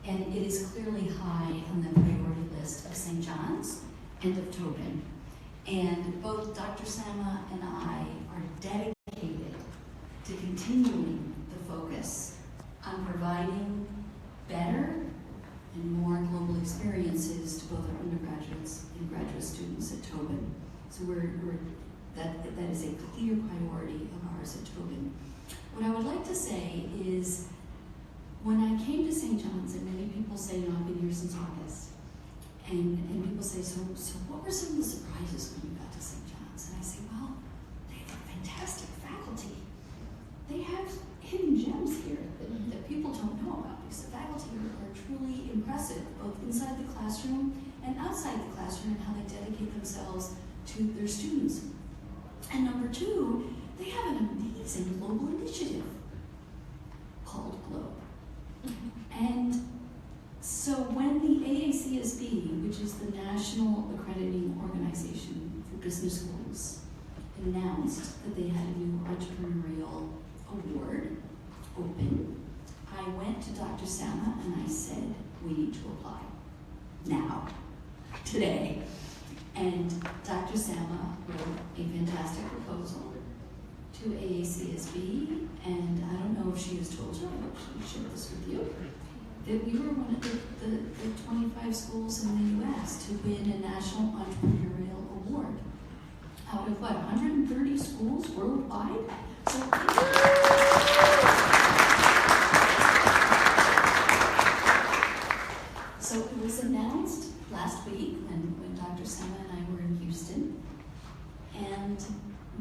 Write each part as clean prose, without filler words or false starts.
and it is clearly high on the priority list of St. John's and of Tobin. And both Dr. Sama and I are dedicated to continuing the focus on providing better and more global experiences to both our undergraduates and graduate students at Tobin. So that is a clear priority of ours at Tobin. What I would like to say is, when I came to St. John's, and many people say, I've been here since August, and people say, so what were some of the surprises when you got to St. John's? And I say, well, they have fantastic faculty. They have hidden gems here that people don't know about, because the faculty are truly impressive, both inside the classroom and outside the classroom, and how they dedicate themselves to their students. And number two, they have an amazing global initiative called GLOBE. And so when the AACSB, which is the National Accrediting Organization for Business Schools, announced that they had a new entrepreneurial award open, I went to Dr. Sama and I said, we need to apply now, today. And Dr. Sama wrote a fantastic proposal to AACSB, and I don't know if she has told you, I hope she shared this with you, that we were one of the 25 schools in the US to win a National Entrepreneurial Award. Out of what, 130 schools worldwide? So it was announced last week when Dr. Sama and I were in Houston. And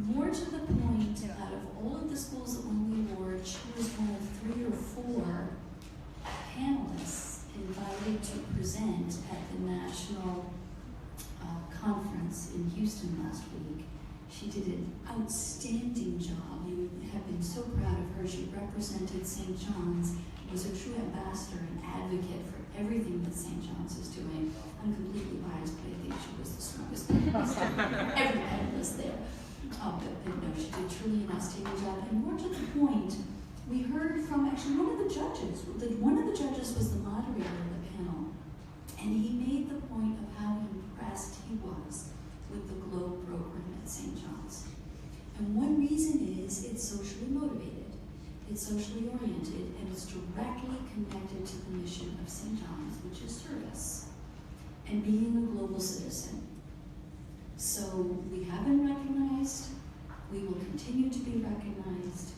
more to the point, out of all of the schools that won the award, she was one of 3 or 4 panelists invited to present at the national conference in Houston last week. She did an outstanding job. You have been so proud of her. She represented St. John's, was a true ambassador and advocate for everything that St. John's is doing. I'm completely biased, but I think she was the strongest panelist. Every panelist there. But no, she did truly an outstanding job. And more to the point, we heard from actually one of the judges. One of the judges was the moderator of the panel, and he made the point of how impressed he was with the GLOBE program at St. John's. And one reason is it's socially motivated, it's socially oriented, and it's directly connected to the mission of St. John's, which is service and being a global citizen. So we have been recognized, we will continue to be recognized,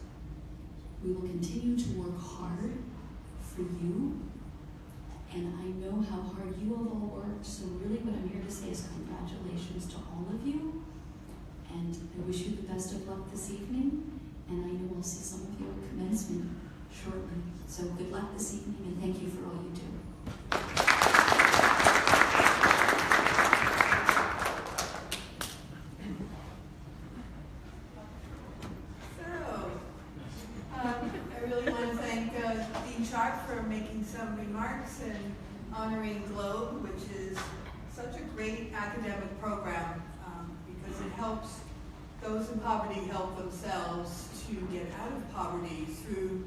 we will continue to work hard for you, and I know how hard you have all worked, so really what I'm here to say is congratulations to all of you, and I wish you the best of luck this evening, and I know we'll see some of you at commencement shortly. So good luck this evening, and thank you for all you do. For making some remarks and honoring GLOBE, which is such a great academic program because it helps those in poverty help themselves to get out of poverty through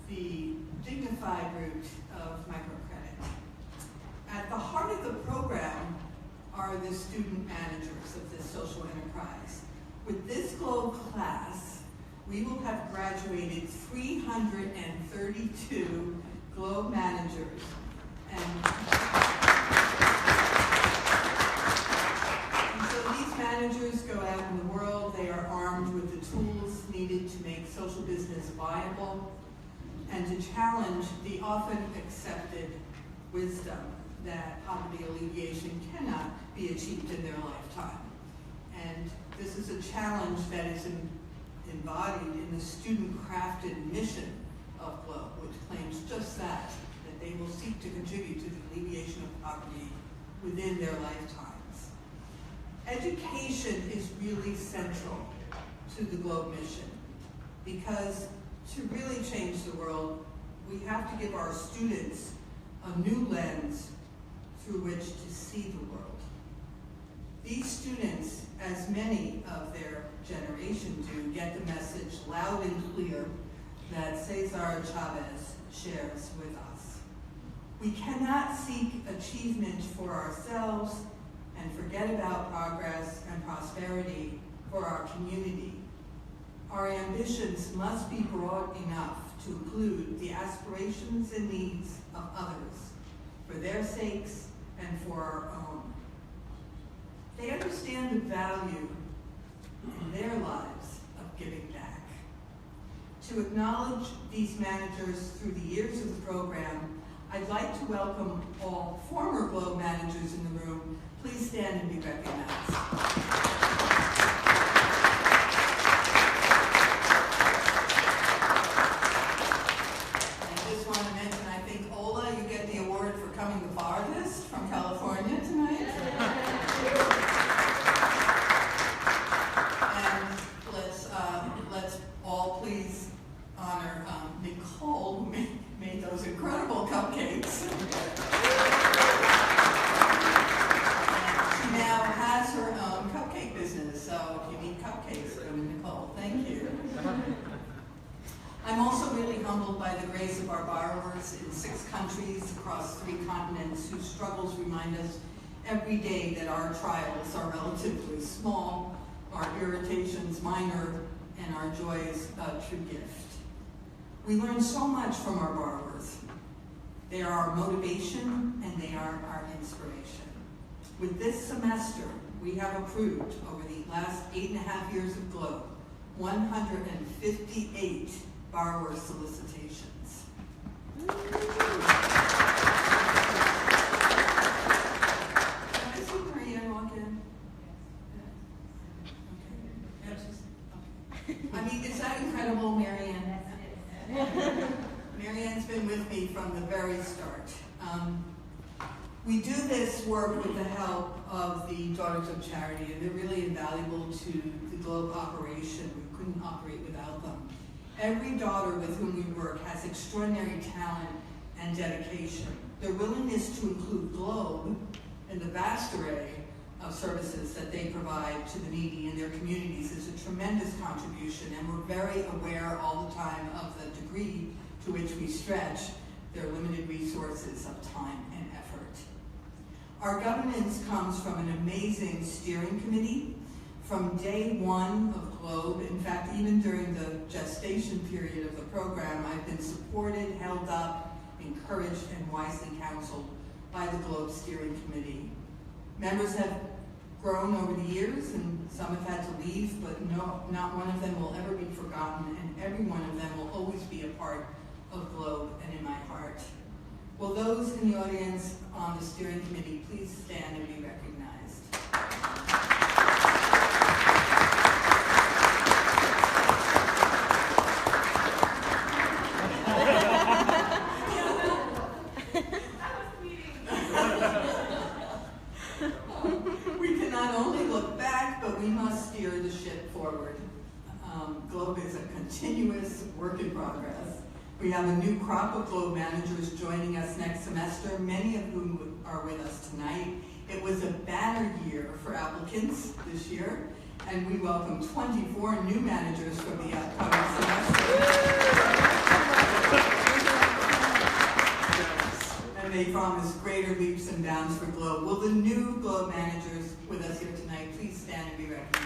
the dignified route of microcredit. At the heart of the program are the student managers of this social enterprise. With this GLOBE class, we will have graduated 332 GLOBE managers. And so these managers go out in the world, they are armed with the tools needed to make social business viable and to challenge the often accepted wisdom that poverty alleviation cannot be achieved in their lifetime. And this is a challenge that is embodied in the student-crafted mission of GLOBE, which claims just that they will seek to contribute to the alleviation of poverty within their lifetimes. Education is really central to the GLOBE mission because to really change the world, we have to give our students a new lens through which to see the world. These students, as many of their generation do, get the message loud and clear that Cesar Chavez shares with us. We cannot seek achievement for ourselves and forget about progress and prosperity for our community. Our ambitions must be broad enough to include the aspirations and needs of others, for their sakes and for our own. They understand the value in their lives of giving back. To acknowledge these managers through the years of the program, I'd like to welcome all former Globe managers in the room. Please stand and be recognized. I'm also really humbled by the grace of our borrowers in 6 countries across 3 continents whose struggles remind us every day that our trials are relatively small, our irritations minor, and our joys a true gift. We learn so much from our borrowers. They are our motivation and they are our inspiration. With this semester, we have approved over the last 8.5 years of Globe 158 borrower solicitations. Can I see Marianne walk in? Okay. Okay. I mean, is that incredible, Marianne? Marianne's been with me from the very start. We do this work with the help of the Daughters of Charity, and they're really invaluable to the Globe operation. We couldn't operate without them. Every daughter with whom we work has extraordinary talent and dedication. Their willingness to include Globe in the vast array of services that they provide to the needy in their communities is a tremendous contribution, and we're very aware all the time of the degree to which we stretch their limited resources of time and effort. Our governance comes from an amazing steering committee. From day one of Globe, in fact, even during the gestation period of the program, I've been supported, held up, encouraged, and wisely counseled by the Globe Steering Committee. Members have grown over the years, and some have had to leave, but not one of them will ever be forgotten, and every one of them will always be a part of Globe and in my heart. Will those in the audience on the steering committee please stand and be recognized? We can not only look back, but we must steer the ship forward. Globe is a continuous work in progress. We have a new crop of Globe managers joining us next semester, many of whom are with us tonight. It was a banner year for applicants this year, and we welcome 24 new managers from the upcoming semester. And they promise greater leaps and bounds for Globe. Will the new Globe managers with us here tonight please stand and be recognized?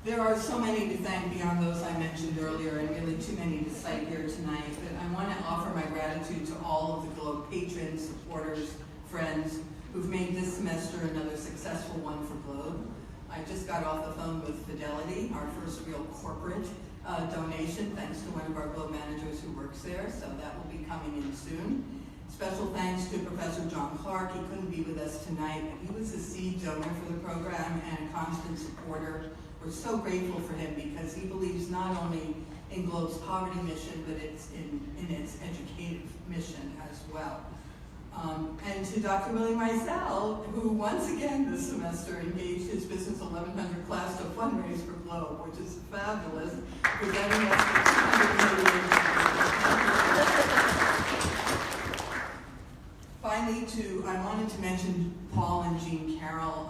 There are so many to thank beyond those I mentioned earlier, and really too many to cite here tonight, but I want to offer my gratitude to all of the Globe patrons, supporters, friends who've made this semester another successful one for Globe. I just got off the phone with Fidelity, our first real corporate donation, thanks to one of our Globe managers who works there, so that will be coming in soon. Special thanks to Professor John Clark. He couldn't be with us tonight, but he was a seed donor for the program and a constant supporter. We're so grateful for him because he believes not only in Globe's poverty mission, but it's in its educative mission as well. And to Dr. Willie Meisel, who once again this semester engaged his Business 1100 class to fundraise for Globe, which is fabulous, presenting us with Finally, I wanted to mention Paul and Jean Carroll.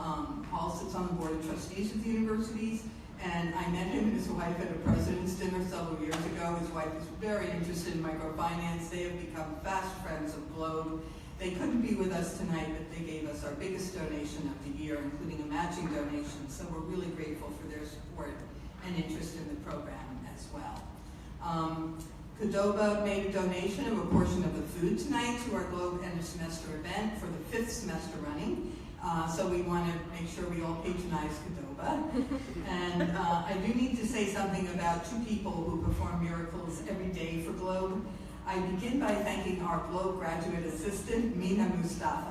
Paul sits on the board of trustees of the universities, And I met him and his wife at a president's dinner several years ago. His wife is very interested in microfinance. They have become fast friends of Globe. They couldn't be with us tonight, but they gave us our biggest donation of the year, including a matching donation. So we're really grateful for their support and interest in the program as well. Qdoba made a donation of a portion of the food tonight to our Globe end of semester event for the 5th semester running. So we want to make sure we all patronize Qdoba. And I do need to say something about two people who perform miracles every day for Globe. I begin by thanking our Globe graduate assistant, Mina Mustafa.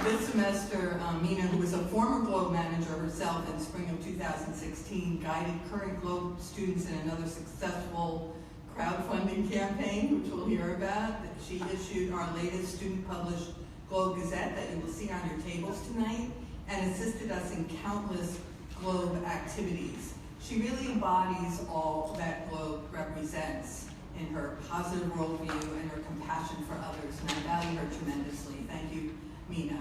This semester, Mina, who was a former Globe manager herself in spring of 2016, guided current Globe students in another successful crowdfunding campaign, which we'll hear about. She issued our latest student-published Globe Gazette that you will see on your tables tonight, and assisted us in countless Globe activities. She really embodies all that Globe represents in her positive worldview and her compassion for others, and I value her tremendously. Thank you, Mina.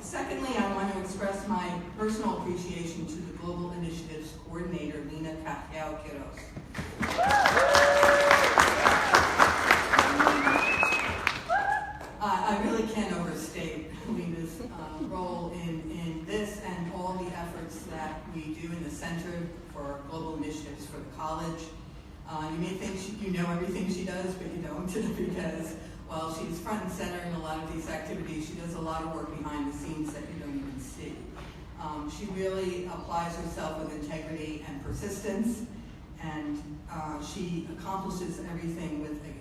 Secondly, I want to express my personal appreciation to the Global Initiatives Coordinator, Lina Cajao-Quiros. I really can't overstate Lina's role in this and all the efforts that we do in the Center for Global Initiatives for the college. You may think you know everything she does, but you don't, because while she's front and center in a lot of these activities, she does a lot of work behind the scenes that you don't even see. She really applies herself with integrity and persistence, and she accomplishes everything with a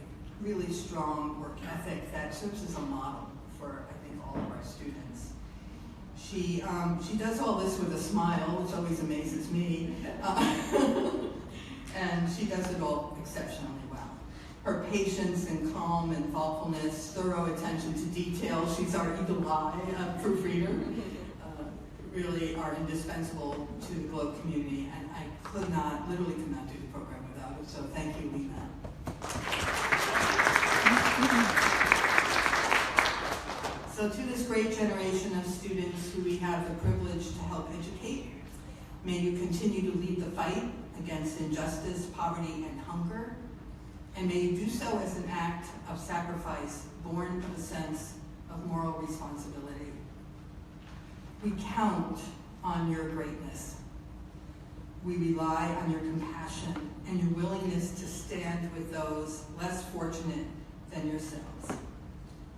really strong work ethic that serves as a model for, I think, all of our students. She does all this with a smile, which always amazes me. And she does it all exceptionally well. Her patience and calm and thoughtfulness, thorough attention to detail, she's our eagle eye proofreader, really are indispensable to the Globe community, and I literally could not do the program without her, so thank you, Lina. So to this great generation of students who we have the privilege to help educate, may you continue to lead the fight against injustice, poverty, and hunger, and may you do so as an act of sacrifice born of a sense of moral responsibility. We count on your greatness. We rely on your compassion and your willingness to stand with those less fortunate than yourselves.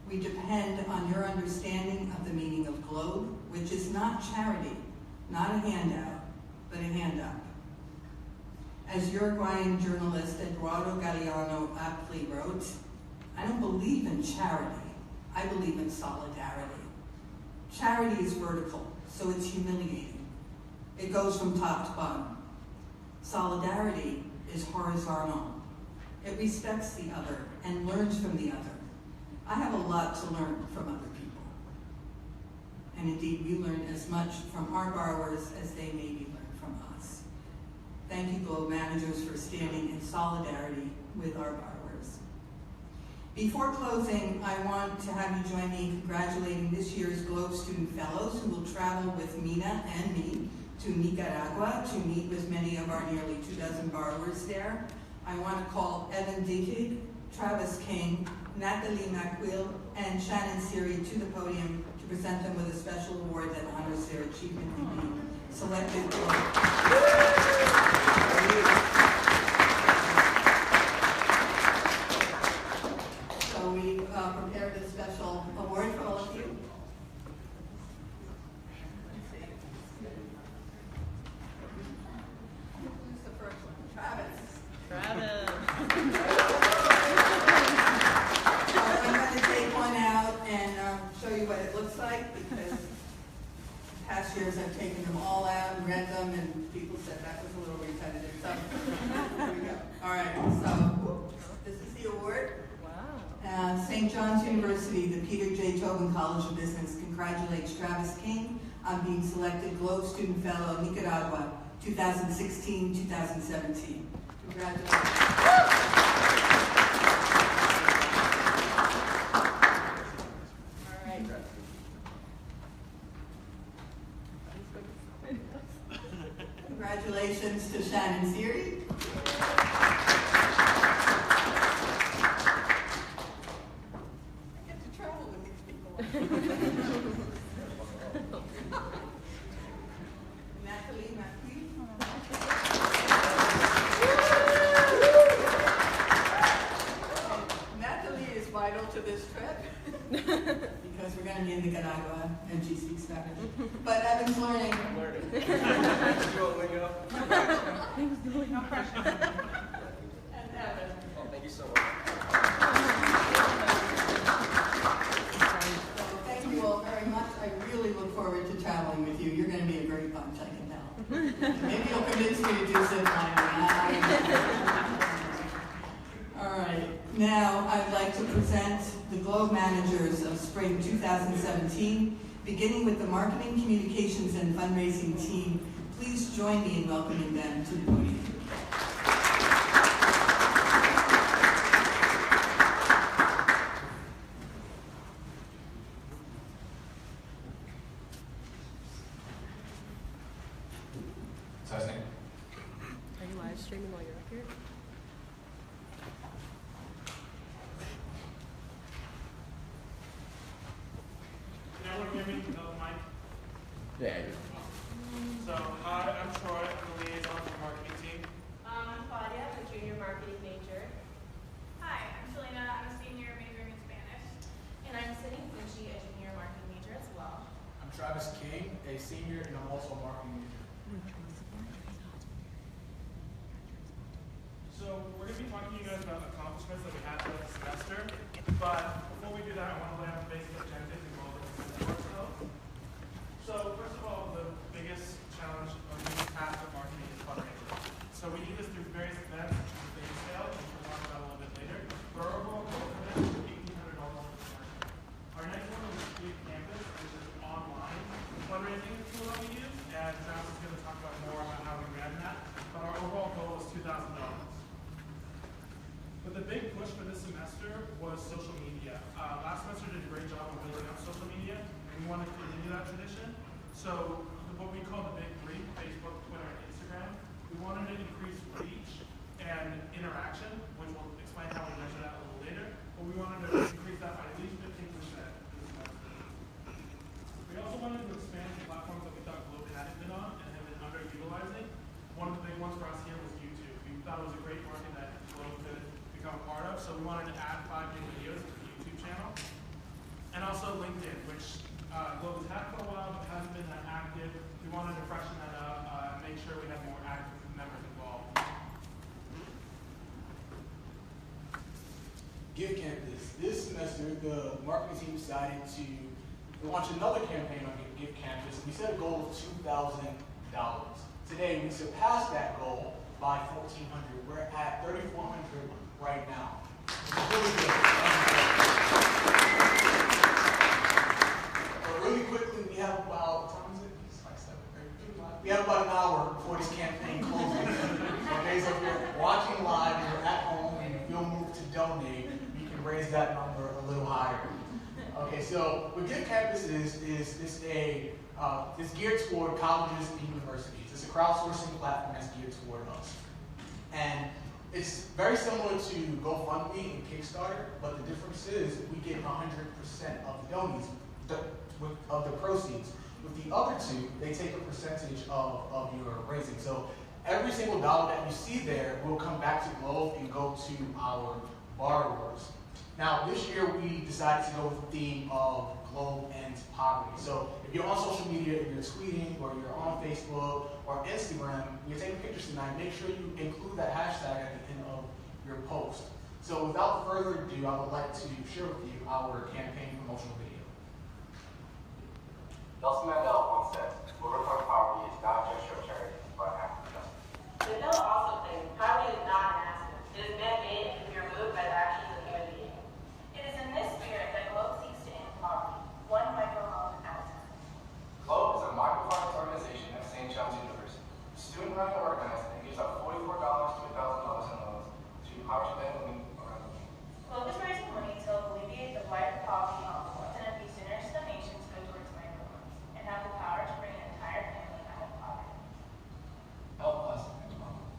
We depend on your understanding of the meaning of Globe, which is not charity, not a handout, but a hand up. As Uruguayan journalist Eduardo Galeano aptly wrote, I don't believe in charity, I believe in solidarity. Charity is vertical, so it's humiliating. It goes from top to bottom. Solidarity is horizontal. It respects the other and learns from the other. I have a lot to learn from other people. And indeed, we learn as much from our borrowers as they maybe learn from us. Thank you, Globe managers, for standing in solidarity with our borrowers. Before closing, I want to have you join me in congratulating this year's Globe Student Fellows who will travel with Mina and me to Nicaragua to meet with many of our nearly 24 borrowers there. I want to call Evan Dickig, Travis King, Natalie McQuill, and Shannon Siri to the podium to present them with a special award that honors their achievement in being selected So we prepared a special award for all of you. Let's see. Who's the first one? Travis. Travis. I'm going to take one out and show you what it looks like, because past years I've taken them all out and read them, and people said that was a little repetitive. So here we go. All right, so this is the award. Wow. St. John's University, the Peter J. Tobin College of Business congratulates Travis King on being selected Globe Student Fellow Nicaragua 2016-2017. Congratulations. to this trip because we're going to be in Nicaragua and she speaks Spanish. But Evan's learning. I'm learning. Duolingo. No pressure. And Evan. Oh, thank you so much. So thank you all very much. I really look forward to traveling with you. You're going to be a great bunch, I can tell. Maybe you'll convince me to do zip lining. All right. Now I'd like to present the Globe managers of Spring 2017, beginning with the Marketing, Communications, and Fundraising team. Please join me in welcoming them to the podium. Testing. Are you live streaming while you're up here? Can everyone hear me? No mic? Yeah. So, hi, I'm Troy. I'm the liaison for the marketing team. I'm Claudia, I'm a junior marketing major. Hi, I'm Selena, I'm a senior majoring in Spanish. And I'm Sydney Finchie, a junior marketing major as well. I'm Travis King, a senior, and I'm also a marketing major. So, we're going to be talking to you guys about accomplishments that we had throughout the semester. But before we do that, I want to lay out the basic objectives and goals that we set for ourselves. So, first of all, the biggest challenge of this path of marketing is fundraising. So, we do this through various events, such as the baby sale, which we'll talk about a little bit later. But our overall goal for this is $1,800 for marketing. Our next one is Create Campus, which is an online fundraising tool that we use. And Travis is going to talk about more about how we ran that. But our overall goal is $2,000. But the big push for this semester was social media. Last semester did a great job of building up social media, and we want to continue that tradition. So what we call the big three, Facebook, Twitter, and Instagram, we wanted to increase reach and interaction, which we'll explain how we measure that a little later, but we wanted to increase that by at least 15% this semester. We also wanted to expand the platforms that we thought Globe hadn't been on and have been underutilizing. One of the big ones for us here was YouTube. We thought it was a great market that Globe could become a part of, so we wanted to add 5 new videos to the YouTube channel. And also LinkedIn, which Globe has had for a while but hasn't been that active. We wanted to freshen that up and make sure we had more active members involved. Give Campus. This semester, the marketing team decided to launch another campaign on Give Campus. We set a goal of $2,000. Today, we surpassed that goal by $1,400. We're at $3,400 right now. It's really good. But really quickly, we have about, what time is it? It's like 7:30. We have about an hour before this campaign closes. Okay, so if you're watching live and you're at home and you feel moved to donate, you can raise that number a little higher. Okay, so what Give Campus is it's geared toward colleges and universities. It's a crowdsourcing platform that's geared toward us. And it's very similar to GoFundMe and Kickstarter, but the difference is we get 100% of the donations, of the proceeds. With the other two, they take a percentage of your raising. So every single dollar that you see there will come back to Globe and go to our borrowers. Now, this year we decided to go with the theme of Globe Ends Poverty. So if you're on social media, if you're tweeting, or you're on Facebook or Instagram, you're taking pictures tonight, make sure you include that hashtag at the end of your post. So without further ado, I would like to share with you our campaign promotional video. Nelson Mandela once said, overcoming poverty is not just your charity, but an act of justice. Mandela also claimed poverty is not an accident. It is man-made and can be removed by the actions of human beings. It is in this spirit that Globe seeks to end poverty, one microhome at a time. Globe is a microfinance organization at St. John's University. Student-run and organized and gives out $44 to $1,000 in loans to poverty women around the world. Globe is raising money to alleviate the blight of poverty in all and have these generous donations go towards microloans and have the power to bring an entire family out of poverty. Help us end poverty.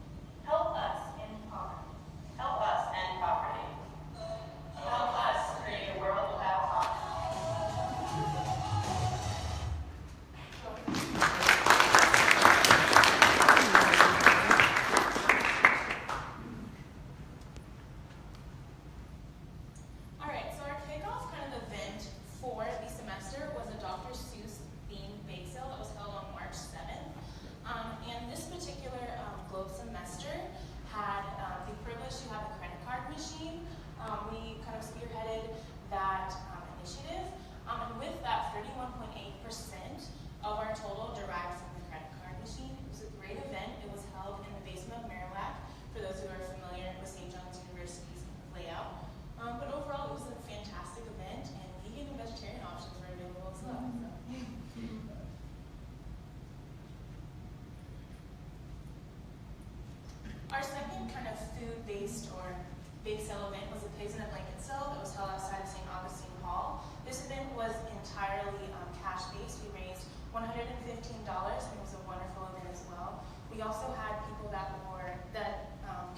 $115, and it was a wonderful event as well. We also had people that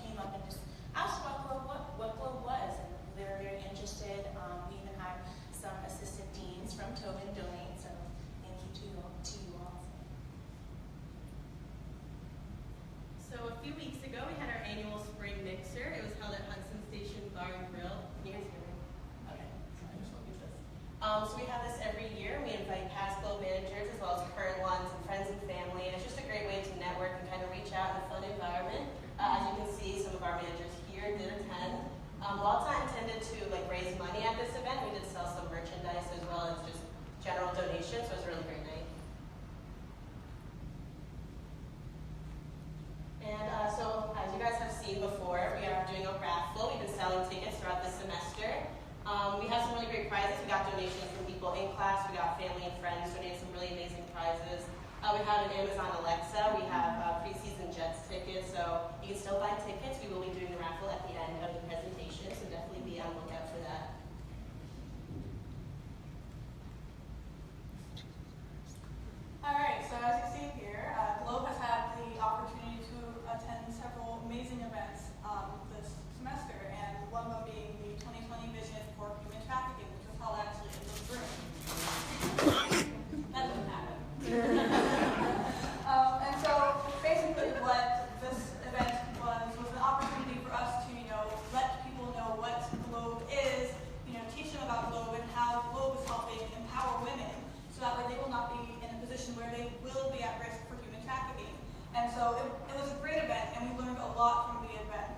came up and just asked what Globe was, and they were very interested. We even had some assistant deans from Tobin donate, so thank you to you all. So a few weeks ago, we had our annual spring mixer. It was held at Hudson Station Bar and Grill. Can you guys hear me? Okay, sorry, I just want to use this. So we have this every year. We invite past Globe managers as well as current ones and friends and family. And it's just a great way to network and kind of reach out in a fun environment. As you can see, some of our managers here did attend. While it's not intended to raise money at this event, we did sell some merchandise as well as just general donations, so it was a really great night. And so, as you guys have seen before, we are doing a raffle. We've been selling tickets throughout the semester. We have some really great prizes. We got donations from people in class. We got family and friends donated some really amazing prizes. We have an Amazon Alexa. We have preseason Jets tickets, so you can still buy tickets. We will be doing the raffle at the end of the presentation, so definitely be on the lookout for that. All right, so as you see here, Globe has had the opportunity to attend several amazing events this semester, and one of them being the 2020 Vision for Human Trafficking, which was held actually in this room. That didn't happen. And so basically what this event was an opportunity for us to, let people know what Globe is, teach them about Globe and how Globe is helping empower women, so that way they will not be in a position where they will be at risk for human trafficking. And so it was a great event, and we learned a lot from the event.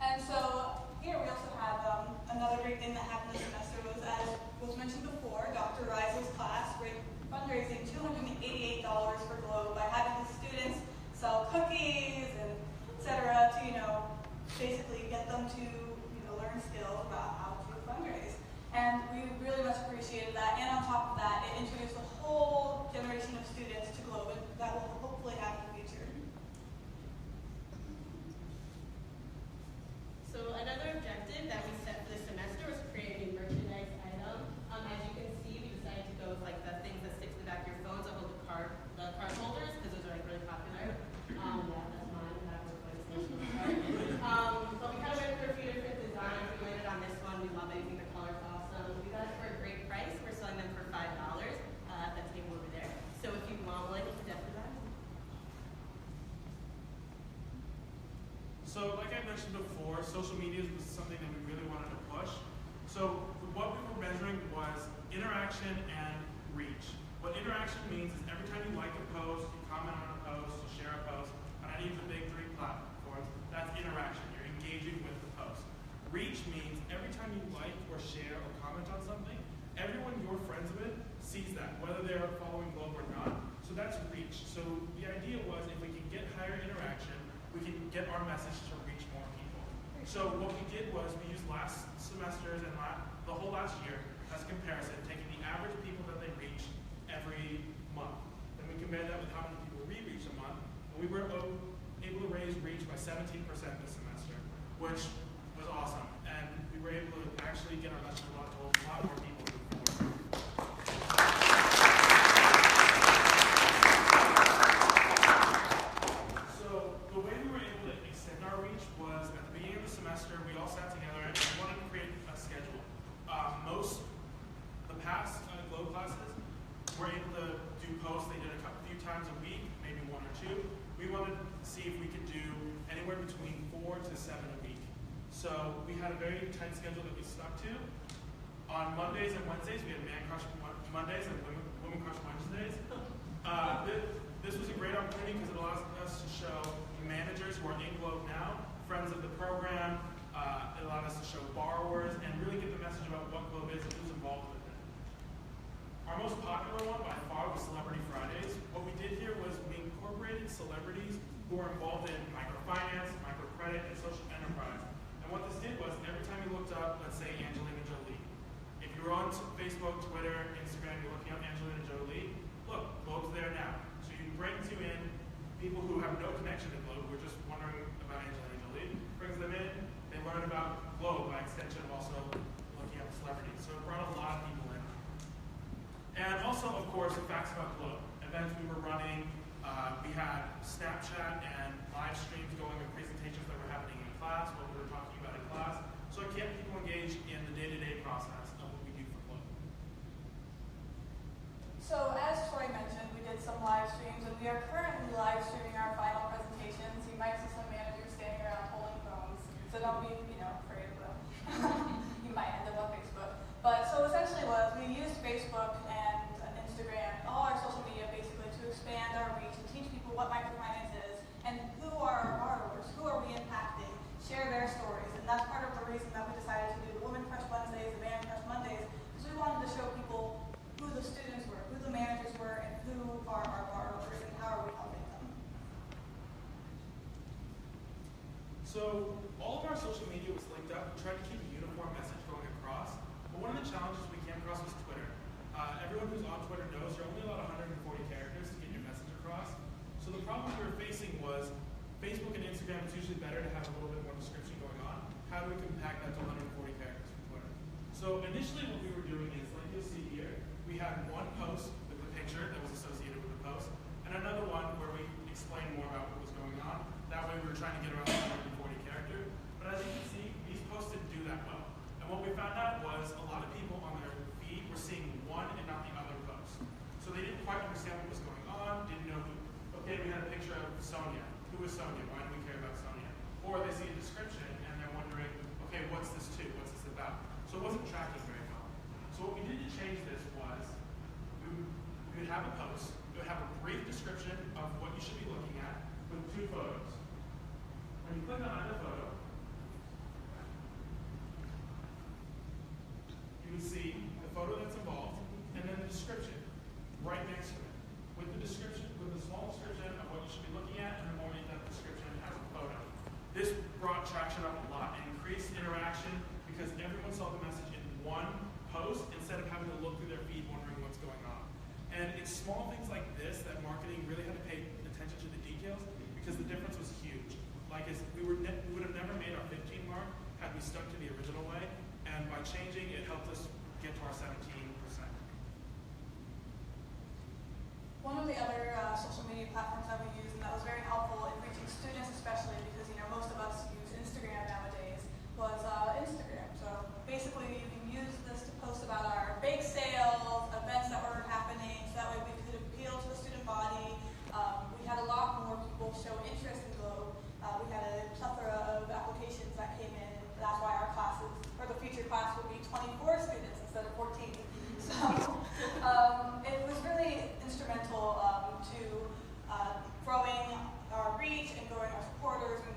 And so here we also have another great thing that happened this semester was, as was mentioned before, Dr. Reisel's class fundraising $288 for Globe by having the students sell cookies and etc. to, basically get them to, learn skills about how to fundraise. And we really much appreciated that. And on top of that, it introduced a whole generation of students to Globe that will hopefully have in the future. So another objective that we set for this semester was to create a new merchandise item. As you can see, we decided to go with the things that stick to the back of your phones that hold the card holders, because those are really popular. Yeah, that's mine. That was my station card. But we kind of went through a few different designs. We landed on this one. We love it. I think the color's awesome. We got it for a great price. We're selling them for $5 at that table over there. So if you want one, you can definitely buy them. So like I mentioned before, social media was something that we really wanted to push. So what we were measuring was interaction and reach. What interaction means is every time you like a post, you comment on a post, you share a post on any of the big 3 platforms, that's interaction. You're engaging with the post. Reach means every time you like or share or comment on something, everyone you're friends with sees that, whether they're following Globe or not. So that's reach. So the idea was if we can get higher interaction, we can get our message to reach more people. So what we did was we used last semester's and the whole last year as a comparison, taking the average people that they reach every month. Then we compared that with how many people we reached a month, and we were able to raise reach by 17% this semester, which was awesome. And we were able to actually get our message to a lot more people than before. So the way we were able to extend our reach was at the beginning of the semester, we all sat together and we wanted to create a schedule. The past Globe classes were able to do posts. They did a few times a week, maybe 1 or 2. We wanted to see if we could do anywhere between 4 to 7 a week. So we had a very tight schedule that we stuck to. On Mondays and Wednesdays, we had Man Crush Mondays and Women Crush Wednesdays. This was a great opportunity because it allows us to show managers who are in Globe now, friends of the program. It allowed us to show borrowers and really get the message about what Globe is and who's involved with it. Our most popular one by far was Celebrity Fridays. What we did here was we incorporated celebrities who are involved in microfinance, microcredit, and social enterprise. And what this did was every time you looked up, let's say Angelina Jolie, if you were on Facebook, Twitter, Instagram, you're looking up Angelina Jolie, look, Globe's there now. So you brings you in people who have no connection to Globe, who are just wondering about Angelina Jolie, brings them in, they learn about Globe by extension of also looking up celebrities. So it brought a lot of people don't be, afraid of them. You might end up on Facebook. But so essentially we used Facebook and Instagram, all our social media basically, to expand our reach and teach people what microfinance is and who are our borrowers, who are we impacting, share their stories. And that's part of the reason that we decided to do the Women Crush Wednesdays, the Man Crush Mondays, because we wanted to show people who the students were, who the managers were, and who are our borrowers and how are we helping them. So all of our social media was linked up. We tried to keep a uniform message going across. But one of the challenges we came across was Twitter. Everyone who's on Twitter knows you're only allowed 140 characters to get your message across. So the problem we were facing was Facebook and Instagram, it's usually better to have a little bit more description going on. How do we compact that to 140 characters from Twitter? So initially what we were doing is, like you'll see here, we had one post with the picture that was associated with the post, and another one where we explained more about what was going on. That way we were trying to get around 140 characters. But as you can see, these posts didn't do that well. And what we found out was a lot of people on their feed were seeing one and not the other post. So they didn't quite understand what was going on, didn't know who. Okay, we had a picture of Sonia. Who is Sonia? Why do we care about Sonia? Or they see a description and they're wondering, okay, what's this to? What's this about? So it wasn't tracking very well. So what we did to change this was we would have a post, we would have a brief description of what you should be looking at with 2 photos. When you click on either photo, you would see the photo that's involved and then the description right next to it. With the description, with the small description of what you should be looking at and the more in-depth description as a photo. This brought traction up a lot and increased interaction because everyone saw the message in one post instead of having to look through their feed wondering what's going on. And it's small things like this that marketing really had to pay attention to the details because the difference was huge. Like we would have never made our 15 mark had we stuck to the original way, and by changing it helped us get to our 17%. One of the other social media platforms that we use and that was very helpful in reaching students especially because most of us use Instagram nowadays was Instagram. So basically you can use this to post about our bake sales, events that were happening, so that way we could appeal to the student body. We had a lot more people show interest in Globe. We had a plethora of applications that came in, and that's why our classes, or the future class would be 24 students instead of 14. So it was really instrumental to growing our reach and growing our supporters and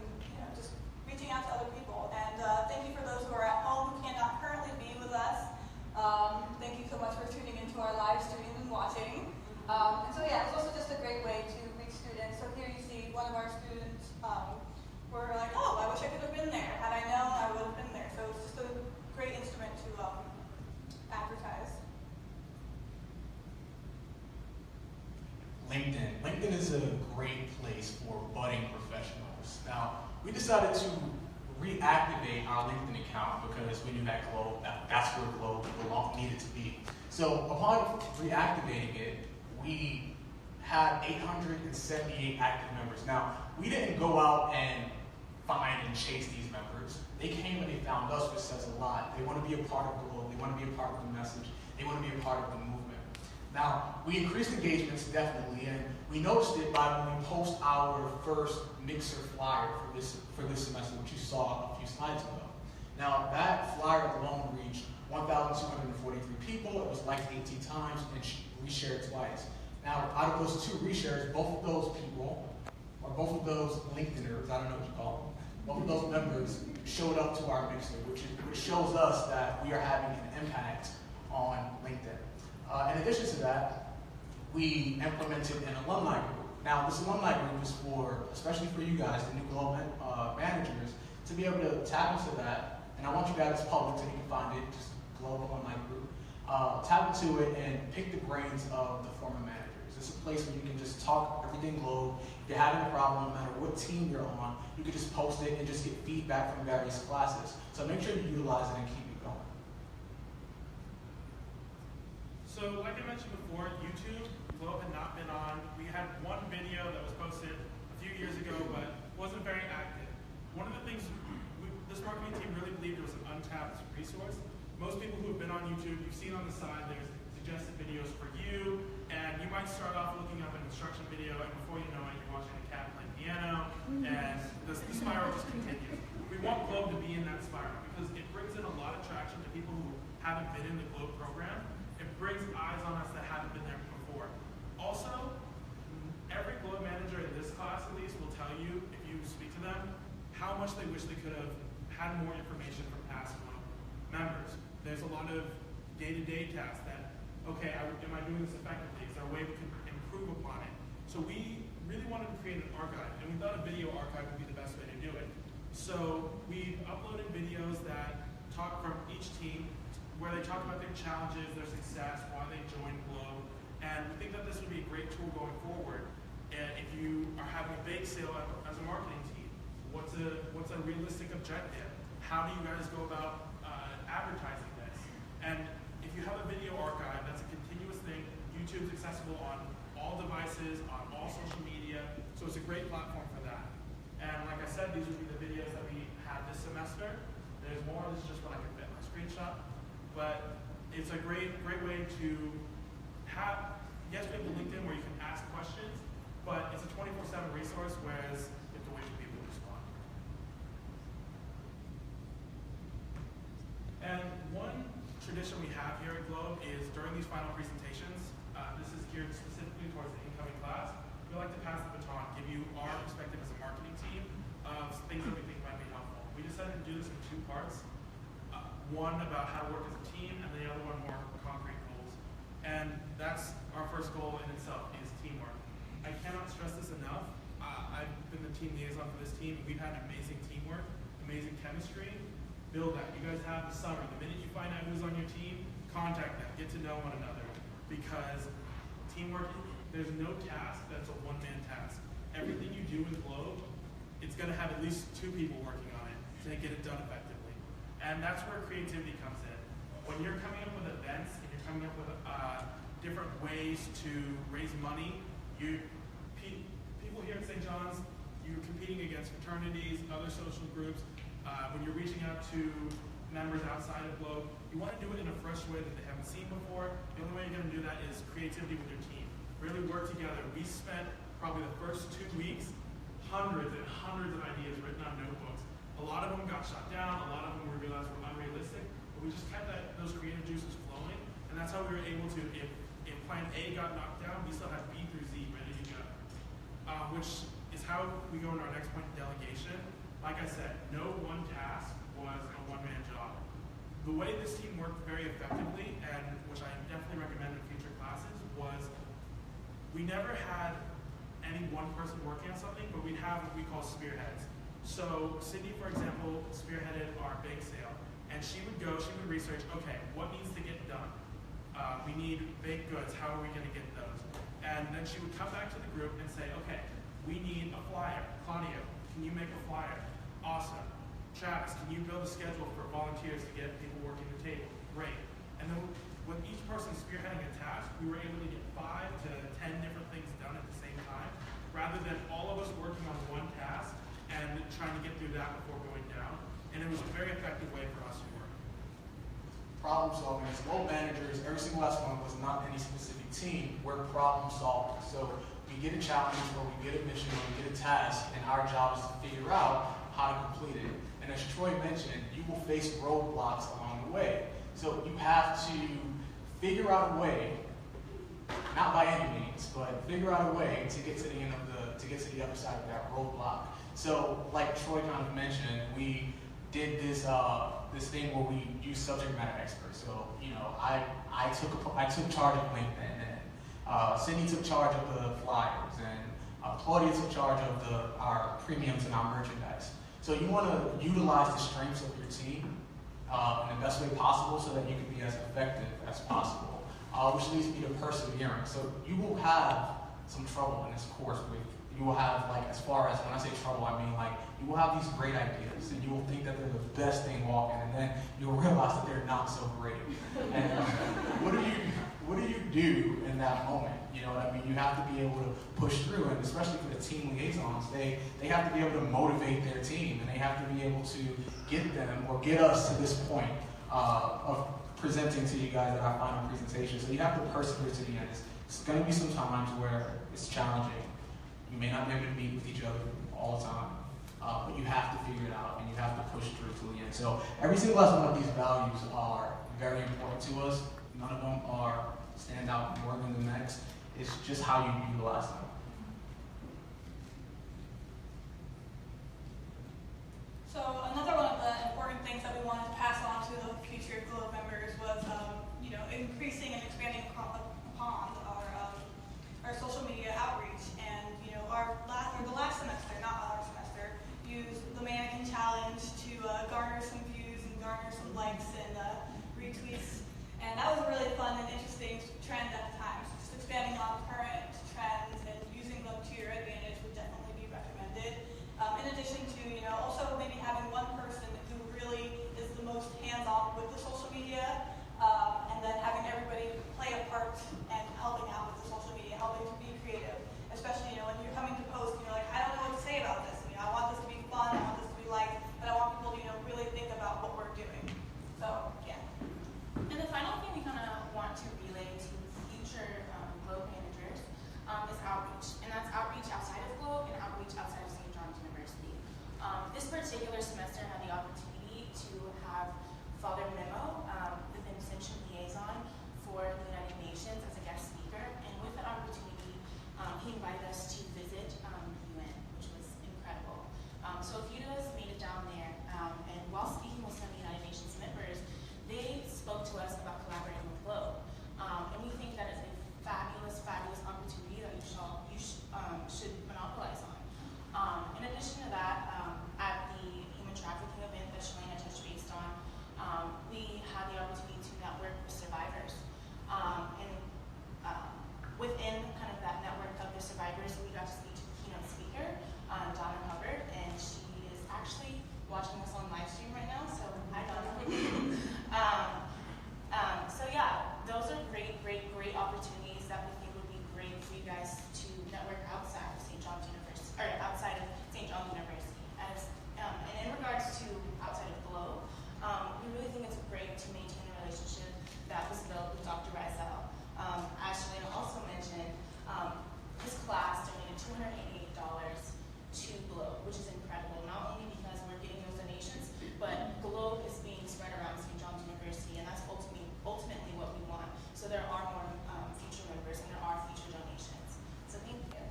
just reaching out to other people. And thank you for those who are at home who cannot currently be with us. Thank you so much for tuning into our live stream and watching. And so yeah, it's also just a great way to reach students. So here you see one of our students were like, oh, I wish I could have been there. Had I known, I would have been there. So it's just a great instrument to advertise. LinkedIn. LinkedIn is a great place for budding professionals. Now, we decided to reactivate our LinkedIn account because we knew that's where Globe needed to be. So upon reactivating it, we had 878 active members. Now, we didn't go out and find and chase these members. They came and they found us, which says a lot. They want to be a part of Globe. They want to be a part of the message. They want to be a part of the movement. Now, we increased engagements definitely, and we noticed it by when we post our first Mixer flyer for this semester, which you saw a few slides ago. Now, that flyer alone reached 1,243 people. It was liked 18 times and reshared twice. Now, out of those 2 reshares, both of those people, or both of those LinkedIners, I don't know what you call them, both of those members showed up to our Mixer, which shows us that we are having an impact on LinkedIn. In addition to that, we implemented an alumni group. Now, this alumni group is for, especially for you guys, the new Globe managers, to be able to tap into that. And I want you guys, public, so you can find it, just Globe alumni group. Tap into it and pick the brains of the former managers. It's a place where you can just talk everything Globe. If you're having a problem, no matter what team you're on, you can just post it and just get feedback from various classes. So make sure you utilize it and keep it going. So like I mentioned before, YouTube, Globe had not been on. We had one video that was posted a few years ago, but wasn't very active. One of the things this marketing team really believed was an untapped resource. Most people who have been on YouTube, you've seen on the side, there's suggested videos for you, and you might start off looking up an instruction video, and before you know it, you're watching a cat play piano, and the spiral just continues. We want Globe to be inspiring because it brings in a lot of traction to people who haven't been in the Globe program. It brings eyes on us that haven't been there before. Also, every Globe manager in this class at least will tell you, if you speak to them, how much they wish they could have had more information from past Globe members. There's a lot of day-to-day tasks that, okay, am I doing this effectively? Is there a way we can improve upon it? So we really wanted to create an archive, and we thought a video archive would be the best way to do it. So we uploaded videos that talk from each team, where they talk about their challenges, their success, why they joined Globe, and we think that this would be a great tool going forward. And if you are having a bake sale as a marketing team, what's a realistic objective? How do you guys go about advertising this? And if you have a video archive, that's a continuous thing. YouTube's accessible on all devices, on all social media, so it's a great platform for that. And like I said, these would be the videos that we had this semester. There's more. This is just what I can fit in my screenshot. But it's a great way to have, yes, we have the LinkedIn where you can ask questions, but it's a 24/7 resource, whereas you have to wait for people to respond. And one tradition we have here at Globe is during these final presentations, this is geared specifically towards the incoming class, we like to pass the baton, give you our perspective as a marketing team of things that we think might be helpful. We decided to do this in 2 parts. One about how to work as a team, and the other one more concrete goals. And that's our first goal in itself, is teamwork. I cannot stress this enough. I've been the team liaison for this team. We've had amazing teamwork, amazing chemistry. Build that. You guys have the summer. The minute you find out who's on your team, contact them. Get to know one another. Because teamwork, there's no task that's a one-man task. Everything you do in Globe, it's going to have at least 2 people working on it to get it done effectively. And that's where creativity comes in. When you're coming up with events and you're coming up with different ways to raise money, people here at St. John's, you're competing against fraternities, other social groups. When you're reaching out to members outside of Globe, you want to do it in a fresh way that they haven't seen before. The only way you're going to do that is creativity with your team. Really work together. We spent probably the first 2 weeks, hundreds and hundreds of ideas written on notebooks. A lot of them got shot down, a lot of them we realized were unrealistic, but we just kept those creative juices flowing, and that's how we were able to, if plan A got knocked down, we still had B through Z ready to go. Which is how we go into our next point, delegation. Like I said, no one task was a one-man job. The way this team worked very effectively, and which I definitely recommend in future classes, was we never had any one person working on something, but we'd have what we call spearheads. So Cindy, for example, spearheaded our bake sale, and she would research, okay, what needs to get done? We need baked goods, how are we gonna get those? And then she would come back to the group and say, okay, we need a flyer. Claudia, can you make a flyer? Awesome. Travis, can you build a schedule for volunteers to get people working the table? Great. And then with each person spearheading a task, we were able to get 5 to 10 different things done at the same time, rather than all of us working on one task and trying to get through that before going down. And it was a very effective way for us to work. Problem solving as Globe managers, every single last one was not any specific team. We're problem solvers. So we get a challenge, or we get a mission, or we get a task, and our job is to figure out how to complete it. And as Troy mentioned, you will face roadblocks along the way. So you have to figure out a way, not by any means, but figure out a way to get to the end of to get to the other side of that roadblock. So like Troy kind of mentioned, we did this thing where we use subject matter experts. So I took charge of LinkedIn, and Cindy took charge of the flyers, and Claudia took charge of our premiums and our merchandise. So you want to utilize the strengths of your team in the best way possible, so that you can be as effective as possible, which leads me to perseverance. So you will have some trouble in this course. You will have, like, as far as when I say trouble, I mean like you will have these great ideas, and you will think that they're the best thing walking, and then you'll realize that they're not so great. And what do you do in that moment? You know what I mean? You have to be able to push through, and especially for the team liaisons, they have to be able to motivate their team, and they have to be able to get them or get us to this point of presenting to you guys at our final presentation. So you have to persevere to the end. It's going to be some times where it's challenging. You may not be able to meet with each other all the time. but you have to figure it out and you have to push through to the end. So every single last one of these values are very important to us. None of them are stand out more than the next. It's just how you utilize them. So another one of the important things that we wanted to pass on to the future Globe members was, increasing and expanding upon our social media outreach. And the last semester, not our semester, used the Mannequin Challenge to garner some views and garner some likes and retweets. And that was a really fun and interesting trend at the time. So just expanding on current trends and using them to your advantage would definitely be recommended. In addition to, also maybe having one person who really is the most hands-on with the social media, and then having everybody play a part and helping out with the social media, helping to be creative. Especially, when you're coming to post, you're like, I don't know what to say about this. I want this to be fun, I want this to be liked, but I want people to, really think about what we're doing. So, yeah. And the final thing we kind of want to relay to future Globe managers is outreach. And that's outreach outside of Globe and outreach outside of St. John's University. This particular semester I had the opportunity to have Father Memo, the Vincentian liaison for the United Nations, as a guest speaker. And with that opportunity, he invited us to visit the UN, which was incredible. So if you guys made it down there, and while speaking with some of the United Nations members, they spoke to us about collaborating with Globe. And we think that is a fabulous, fabulous opportunity that you should monopolize on. In addition to that, at the human trafficking event that Shalana touched based on, we had the opportunity to network with survivors. Within kind of that network of the survivors, we got to speak to the keynote speaker, Donna Hubbard, and she is actually watching us on live stream right now, so hi Donna. So yeah, those are great opportunities that we think would be great for you guys to network outside of St. John's University, or outside of St. John's University. And in regards to outside of Globe, we really think it's great to maintain a relationship that was built with Dr. Rizal. As Shalana also mentioned, his class donated $288 to Globe, which is incredible, not only because we're getting those donations, but Globe is being spread around St. John's University, and that's ultimately what we want. So there are more future members and there are future donations. So thank you.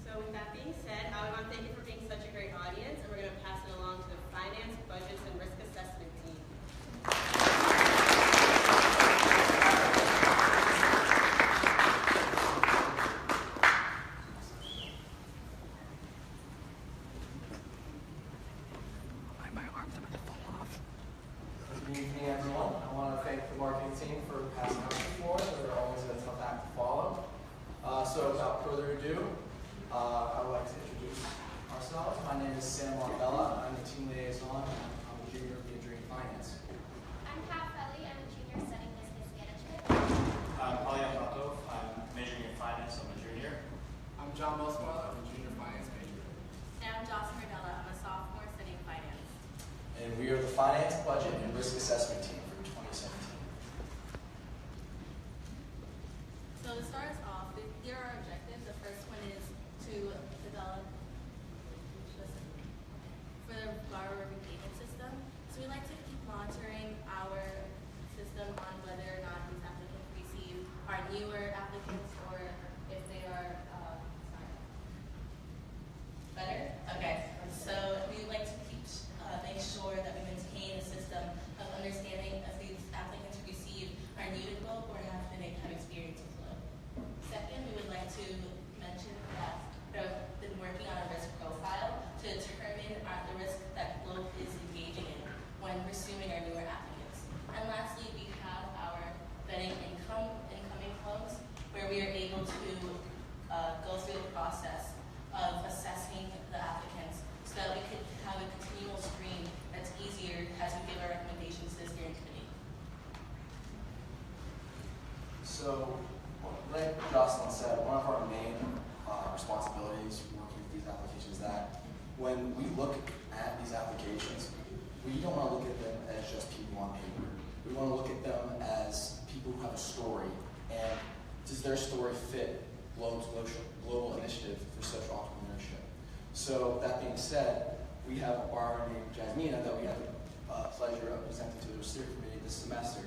So with that being said, I want to thank you for being such a great audience, and we're going to pass it along to the Finance, Budgets, and Risk Assessment team. Good evening, everyone. I want to thank the marketing team for passing out the floor. They're always a tough act to follow. So without further ado, I would like to introduce ourselves. My name is Sam Marvella. I'm the team liaison. I'm a junior majoring in finance. I'm Kat Felly. I'm a junior studying business management. I'm Polyan Ratov. I'm majoring in finance. I'm a junior. I'm John Boswell. I'm a junior finance major. And I'm Jocelyn Mardella. I'm a sophomore studying finance. And we are the Finance, Budget, and Risk Assessment team for 2017. So to start us off, here are our objectives. The first one is to develop for the borrower repayment system. So we like to keep monitoring our system on whether or not these applicants receive our newer applicants or if they are better. Okay. So we would like to make sure that we maintain a system of understanding if these applicants receive are new to Globe or have experience with Globe. Second, we would like to mention that we've been working on a risk profile to determine the risk that Globe is engaging in when pursuing our newer applicants. And lastly, we have our vetting incoming loans, where we are able to go through the process of assessing the applicants so that we could have a continual stream that's easier as we give our recommendations to the steering committee. So, like Jocelyn said, one of our main responsibilities working with these applications is that when we look at these applications, we don't want to look at them as just people on paper. We want to look at them as people who have a story, and does their story fit Globe's global initiative for social entrepreneurship? So that being said, we have a borrower named Jasmina that we have the pleasure of presenting to the steering committee this semester.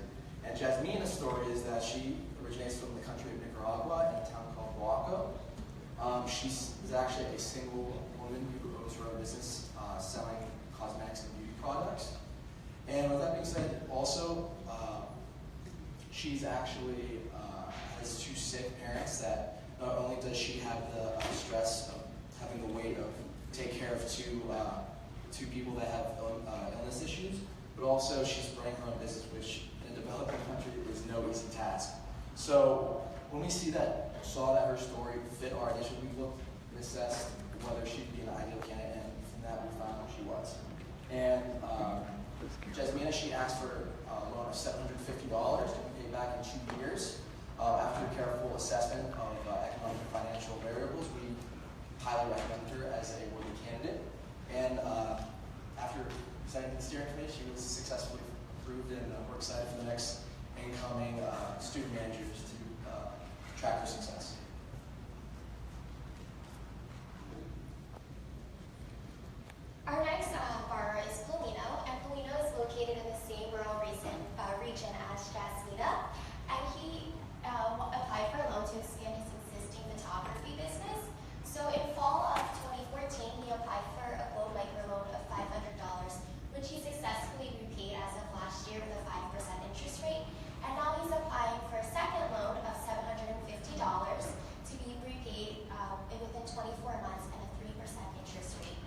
And Jasmina's story is that she originates from the country of Nicaragua in a town called Huaco. She is actually a single woman who owns her own business selling cosmetics and beauty products. And with that being said, also, she's actually has two sick parents that not only does she have the stress of having the weight of take care of two people that have illness issues, but also she's running her own business, which in a developing country is no easy task. So when we saw that her story fit our audition, we looked and assessed whether she'd be an ideal candidate, and from that we found out she was. And Jasmina, she asked for a loan of $750 to be paid back in 2 years. After a careful assessment of economic and financial variables, we highly recommend her as a worthy candidate. And after presenting to the steering committee, she was successfully approved, and we're excited for the next incoming student managers to track their success. Our next borrower is Polino, and Polino is located in the same rural region as Jasmina, and he applied for a loan to expand his existing photography business. So in fall of 2014, he applied for a Globe microloan of $500, which he successfully repaid as of last year with a 5% interest rate, and now he's applying for a second loan of $750 to be repaid within 24 months and a 3% interest rate.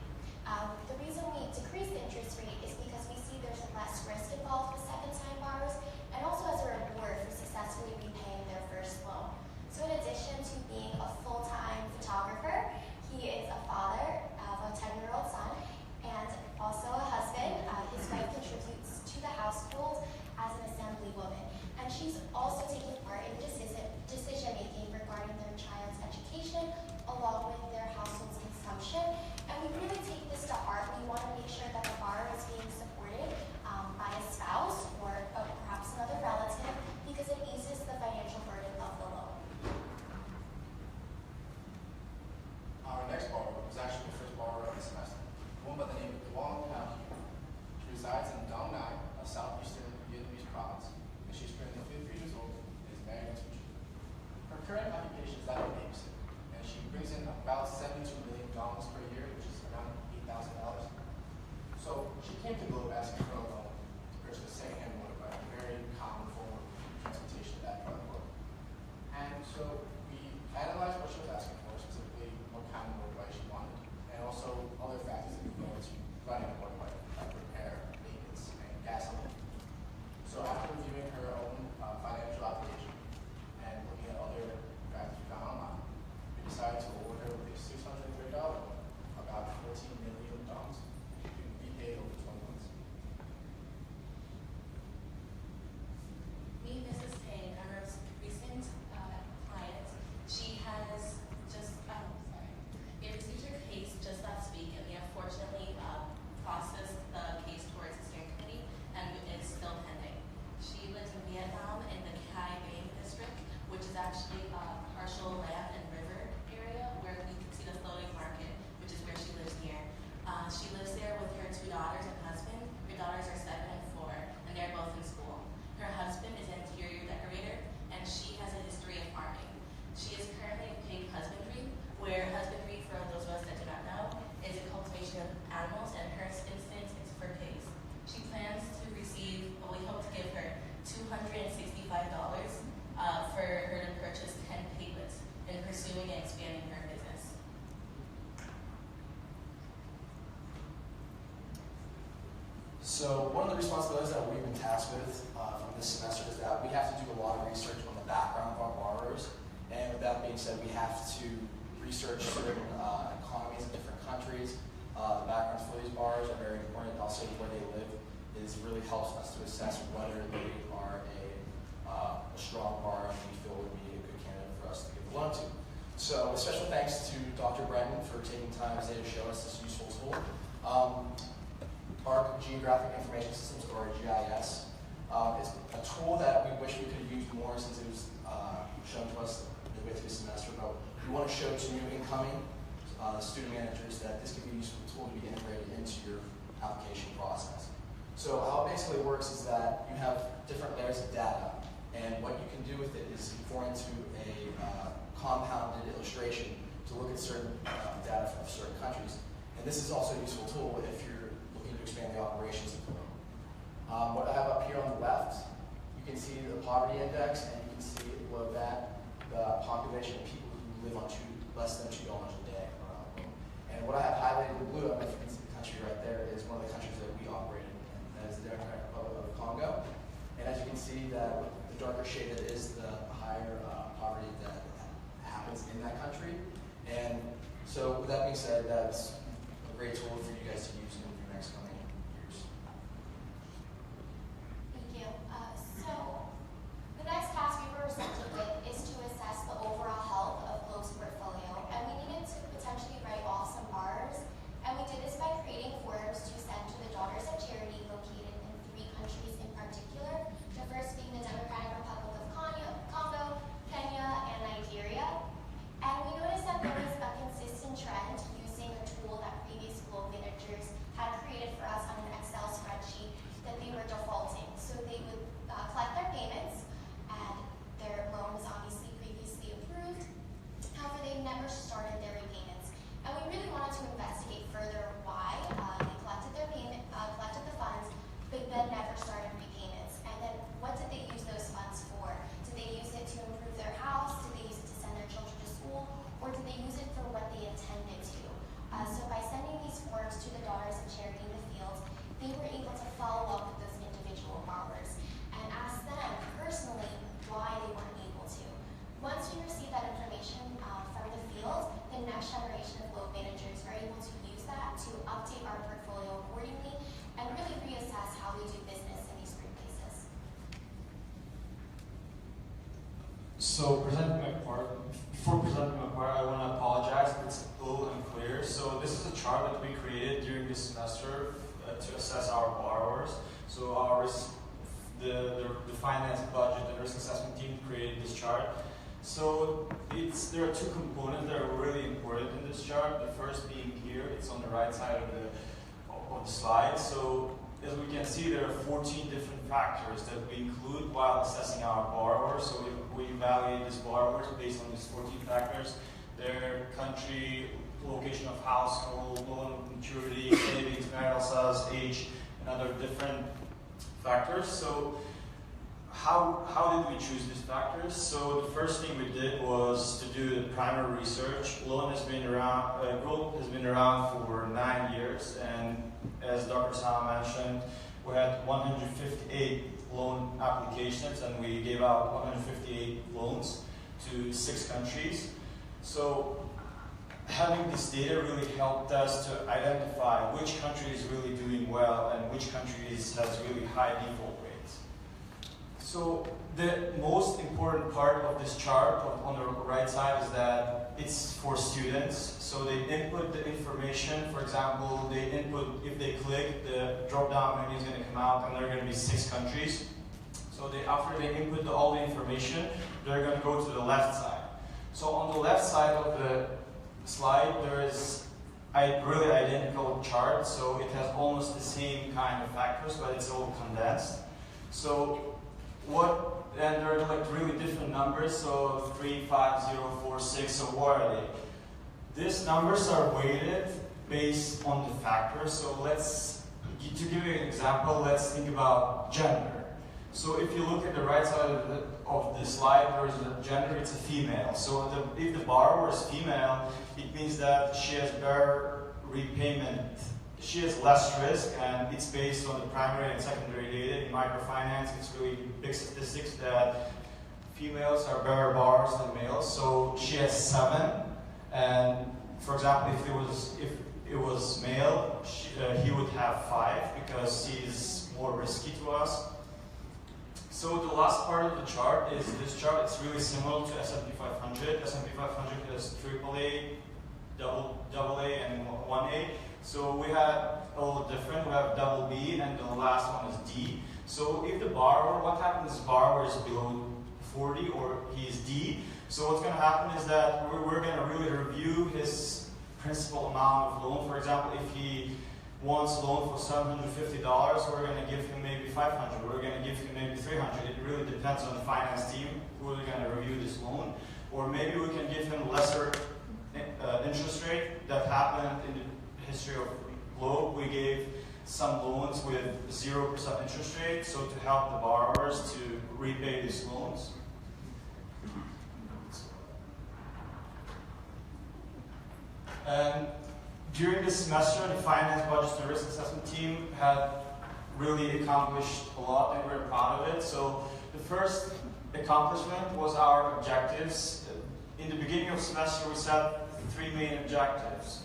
The reason we decrease the interest rate is because we see there's less risk involved with second-time borrowers, and also as a reward for successfully repaying their first loan. So in addition to being a full-time photographer, he is a father of a 10-year-old son and also a husband. His wife contributes to the household as an assemblywoman, and she's also taking part in decision-making regarding their child's education along with their household's consumption. And we really take this to heart. We want to make sure that the borrower is being supported by a spouse or perhaps another relative, because it eases the financial burden of the loan. Our next borrower was actually the first borrower of the semester, a woman by the name of Duong Nam Hue. She resides in Dong Nai, a southeastern Vietnamese province, and she's currently 53 years old and is married and 2 children. Her current occupation is that of a babysitter, and she brings in about $72 million per year, which is around $8,000. So she came to Globe asking for a loan to purchase a second-hand motorbike, a very common form of transportation at that point. And so we analyzed what she was asking for, specifically what kind of motorbike she wanted, and also other factors that go into running a motorbike, like repair, maintenance, and gasoline. So after reviewing her own financial application and looking at other factors we found online, we decided to award her with a $630 loan, about $14 million, to be paid over 20 months. Meet Mrs. Payne, our most recent client. She has just, we received her case just last week, and we unfortunately processed the case towards the steering committee, and it's still pending. She lives in Vietnam in the Cai Bang district, which is actually a partial land and river area where we can see the floating market, which is where she lives near. She lives there with her 2 daughters and husband. Her daughters are 7 and 4, and they're both in school. Her husband is an interior decorator, and she has a history of farming. She is currently in pig husbandry, where husbandry, for those of us that do not know, is a cultivation of animals, and in her instance, it's for pigs. She plans to receive, we hope to give her $265 for her to purchase 10 piglets in pursuing and expanding her business. So one of the responsibilities that we've been tasked with from this semester is that we have to do a lot of research on the background of our borrowers. And with that being said, we have to research certain economies in different countries. The backgrounds for these borrowers are very important. Also, where they live really helps us to assess whether they are a strong borrower and we feel would be a good candidate for us to give a loan to. So a special thanks to Dr. Brennan for taking time today to show us this useful tool. Our Geographic Information Systems, or GIS, is a tool that we wish we could have used more since it was shown to us midway through the semester, but we want to show to new incoming the student managers that this can be a useful tool to be integrated into your application process. So how it basically works is that you have different layers of data, and what you can do with it is form into a compounded illustration to look at certain data from certain countries. And this is also a useful tool if you're looking to expand the operations of the room. What I have up here on the left, you can see the poverty index, and you can see below that the population of people who live on less than $2 a day around the world. And what I have highlighted in blue, I don't know if you can see the country right there, is one of the countries that we operate in, and that is the Democratic Republic of the Congo. And as you can see, that the darker shaded is the higher poverty that happens in that country. And so with that being said, that's a great tool for you guys to use in your next coming years. Thank you. So the next task we were presented with is to assess the overall health of Globe's portfolio, and we needed to potentially write off some borrowers, and we did this by creating forms to send to the Daughters of Charity located in 3 countries in particular, the first being the Democratic Republic of Congo, Kenya, and Nigeria. And we noticed that there was a consistent trend using a tool that previous Globe managers had created for us on an Excel spreadsheet, that they were defaulting. So they would collect their payments, and their loan was obviously previously approved. However, they never started their repayments. And we really wanted to investigate further why they collected their collected the funds, but then never started repayments. And then what did they use those funds for? Did they use it to improve their house? Did they use it to send their children to school? Or did they use it for what they intended to? So by sending these forms to the Daughters of Charity in the field, they were able to follow up with those individual borrowers and ask them personally why they weren't able to. Once we receive that information from the field, the next generation of Globe managers are able to use that to update our portfolio accordingly and really reassess how we do business in these 3 places. So before presenting my part, I want to apologize if it's a little unclear. So this is a chart that we created during this semester to assess our borrowers. So the finance budget and risk assessment team created this chart. So there are 2 components that are really important in this chart. The first being here, it's on the right side of the slide. So as we can see, there are 14 different factors that we include while assessing our borrowers. So we evaluate these borrowers based on these 14 factors: their country, location of household, loan maturity, savings, marital status, age, and other different factors. So how did we choose these factors? So the first thing we did was to do the primary research. Globe has been around for 9 years, and as Dr. Sama mentioned, we had 158 loan applications, and we gave out 158 loans to 6 countries. So having this data really helped us to identify which country is really doing well and which countries has really high default rates. So the most important part of this chart on the right side is that it's for students. So they input the information. For example, they input, if they click, the drop-down menu is going to come out, and there are going to be 6 countries. So after they input all the information, they're going to go to the left side. So on the left side of the slide, there is a really identical chart. So it has almost the same kind of factors, but it's all condensed. So and there are like really different numbers, so 3, 5, 0, 4, 6, so what are they? These numbers are weighted based on the factors. So to give you an example, let's think about gender. So if you look at the right side of the slide, there is a gender, it's a female. So if the borrower is female, it means that she has better repayment. She has less risk, and it's based on the primary and secondary data. In microfinance, it's really big statistics that females are better borrowers than males. So she has 7, and for example, if it was male, he would have 5 because he's more risky to us. So the last part of the chart is this chart. It's really similar to S&P 500. S&P 500 has AAA, AA, and 1A. So we have a little different. We have double B, and the last one is D. So if the borrower, what happens if the borrower is below 40 or he's D? So what's going to happen is that we're going to really review his principal amount of loan. For example, if he wants a loan for $750, we're going to give him maybe $500. We're going to give him maybe $300. It really depends on the finance team who is going to review this loan. Or maybe we can give him lesser interest rate. That happened in the history of Globe. We gave some loans with 0% interest rate, so to help the borrowers to repay these loans. And during this semester, the Finance, Budget, and Risk Assessment team had really accomplished a lot, and we're proud of it. So the first accomplishment was our objectives. In the beginning of the semester, we set 3 main objectives.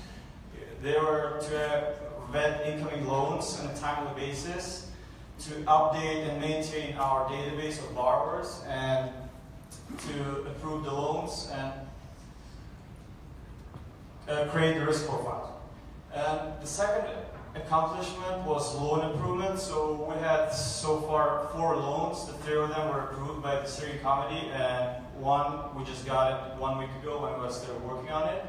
They were to vet incoming loans on a timely basis, to update and maintain our database of borrowers, and to approve the loans and create the risk profile. And the second accomplishment was loan improvement. So we had so far 4 loans. The 3 of them were approved by the steering committee, and 1 we just got it 1 week ago and we're still working on it.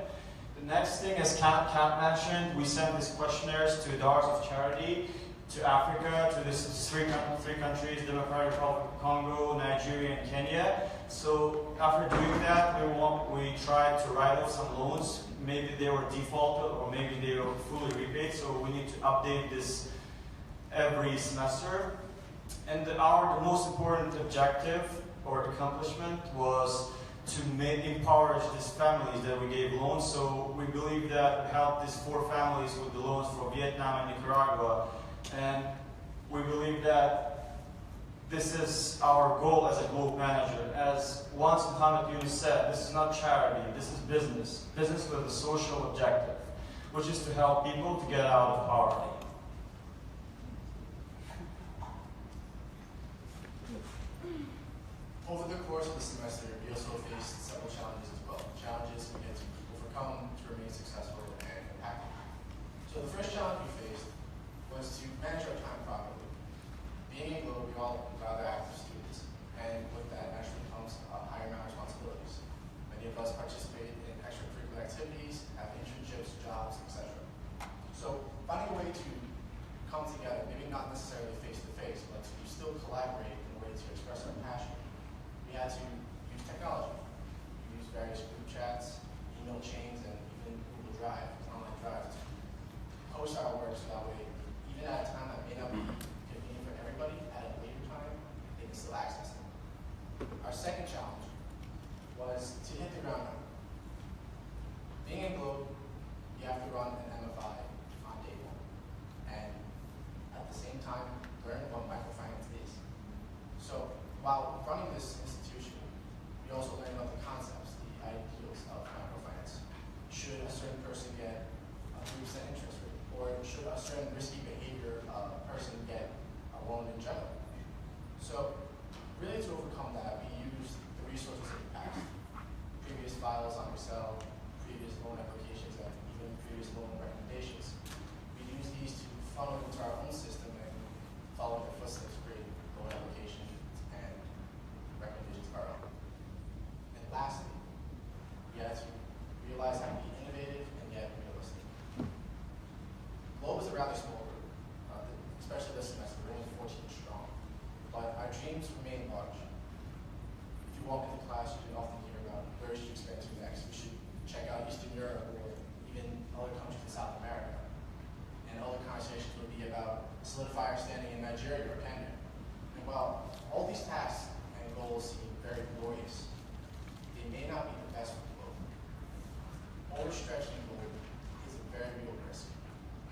The next thing, as Kat mentioned, we sent these questionnaires to Daughters of Charity, to Africa, to these three countries, Democratic Republic of Congo, Nigeria, and Kenya. So after doing that, we tried to write off some loans. Maybe they were defaulted or maybe they were fully repaid, so we need to update this every semester. And the most important objective or accomplishment was to empower these families that we gave loans. So we believe that we helped these 4 families with the loans for Vietnam and Nicaragua. And we believe that this is our goal as a Globe manager. As once Muhammad Yunus said, this is not charity, this is business. Business with a social objective, which is to help people to get out of poverty. Over the course of the semester, we also faced several challenges as well. Challenges we had to overcome to remain successful and impactful. So the first challenge we faced was to manage our time properly. Being in Globe, we all rather active students, and with that naturally comes a higher amount of responsibilities. Many of us participate in extracurricular activities, have internships, jobs, etc. So finding a way to come together, maybe not necessarily face-to-face, but to still collaborate in a way to express our passion. We had to use technology. We used various group chats, email chains, and even Google Drive, online drives, to post our work so that way, even at a time that may not be convenient for everybody, at a later time, they can still access it. Our second challenge was to hit the ground running. Being in Globe, you have to run an MFI on day 1, and at the same time, learn what microfinance is. So while running this institution, we also learned about the concepts, the ideals of microfinance. Should a certain person get a 3% interest rate? Or should a certain risky behavior person get a loan in general? So really to overcome that, we used the resources of the past. Previous files on Excel, previous loan applications, and even previous loan recommendations. We used these to funnel into our own system and follow the footsteps, create loan application and recommendations of our own. And lastly, we had to realize how to be innovative and yet realistic. Globe is a rather small group, especially this semester. We're only 14 strong, but our dreams remain large. If you walk into class, you can often hear about where should you expect to next. We should check out Eastern Europe or even other countries in South America. And other conversations would be about solidify our standing in Nigeria or Kenya. And while all these tasks and goals seem very glorious, they may not be the best for the Globe. Overstretching Globe is a very real risk,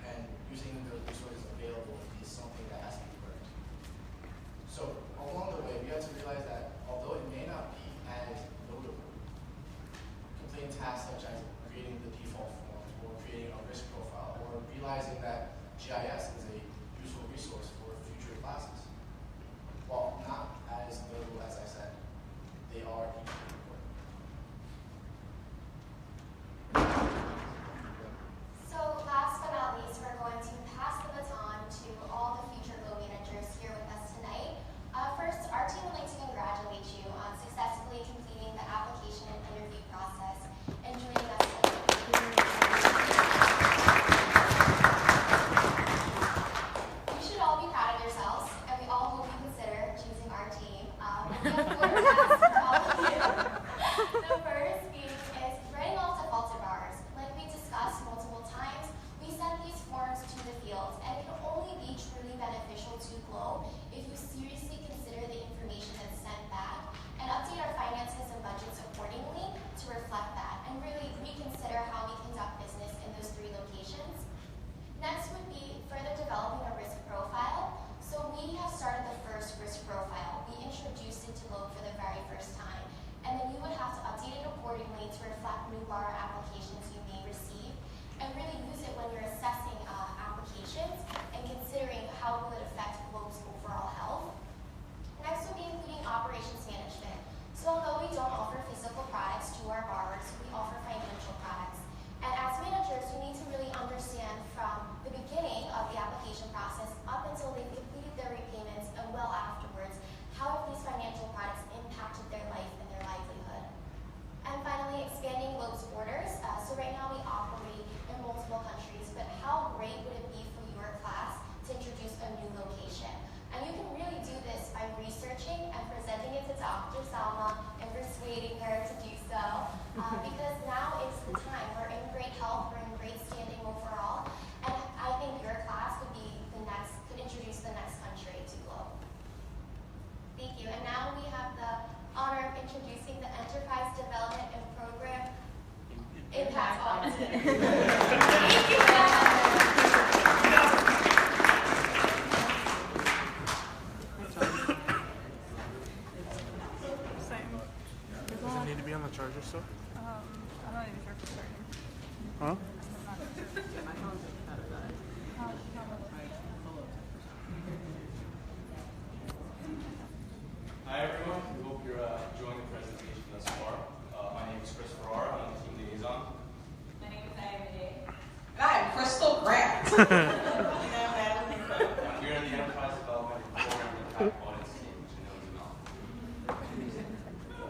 and using the resources available is something that has to be learned. So along the way, we had to realize that although it may not be as notable, completing tasks such as creating the default forms or creating a risk profile or realizing that GIS is a useful resource for future classes. While not as notable as I said, they are equally important. So last but not least, we're going to pass stuff? I'm not even sure if it's starting. Huh? Hi everyone, we hope you're enjoying the presentation thus far. My name is Chris Farrar, I'm the team liaison. My name is Diana Day. And I am Crystal Grant. We're in the Enterprise Development Program Impact Audits team, which I know you know.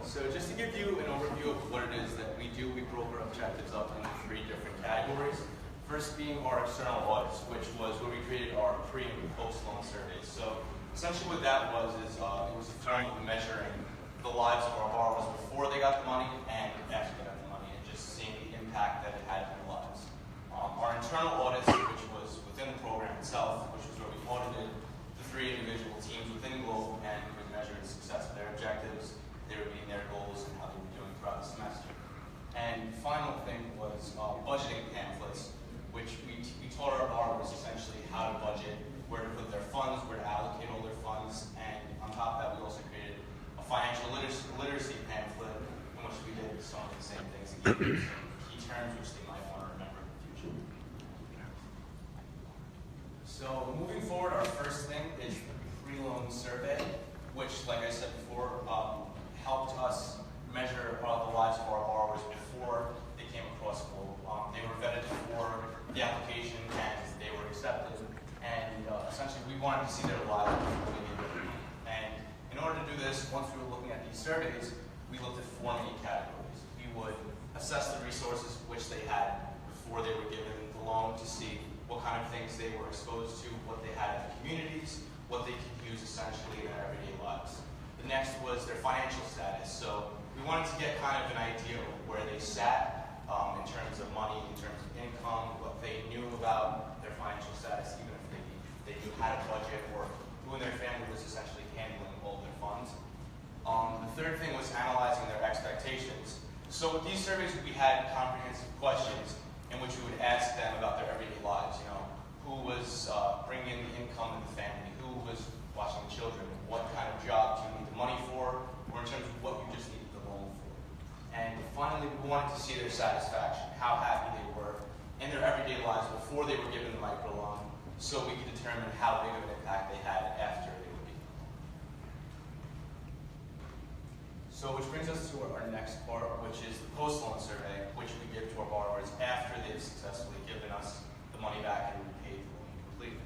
So just to give you an overview of what it is that we do, we broke our objectives up into 3 different categories. First being our external audits, which was where we created our pre- and post-loan surveys. So essentially what that was is it was a form of measuring the lives of our borrowers before they got the money and after they got the money, and just seeing the impact that it had on their lives. Our internal audits, which was within the program itself, which was where we audited the 3 individual teams within Global, and we measured the success of their objectives, they were meeting their goals, and how they were doing throughout the semester. And final thing was budgeting pamphlets, which we taught our borrowers essentially how to budget, where to put their funds, where to allocate all their funds, and on top of that, we also created a financial literacy pamphlet in which we did some of the same things and gave them some key terms which they might want to remember in the future. So moving forward, our first thing is the pre-loan survey, which, like I said before, helped us measure the lives of our borrowers before they came across Global. They were vetted for the application and they were accepted. And essentially, we wanted to see their lives before we gave them. And in order to do this, once we were looking at these surveys, we looked at 4 main categories. We would assess the resources which they had before they were given the loan to see what kind of things they were exposed to, what they had in the communities, what they could use essentially in their everyday lives. The next was their financial status. So we wanted to get kind of an idea of where they sat in terms of money, in terms of income, what they knew about their financial status, even if they knew how to budget, or who in their family was essentially handling all their funds. The third thing was analyzing their expectations. So with these surveys, we had comprehensive questions in which we would ask them about their everyday lives. You know, who was bringing in the income in the family, who was watching the children, what kind of job do you need the money for, or in terms of what you just needed the loan for. And finally, we wanted to see their satisfaction, how happy they were in their everyday lives before they were given the microloan, so we could determine how big of an impact they had after they were given. So which brings us to our next part, which is the post-loan survey, which we give to our borrowers after they've successfully given us the money back and repaid the loan completely.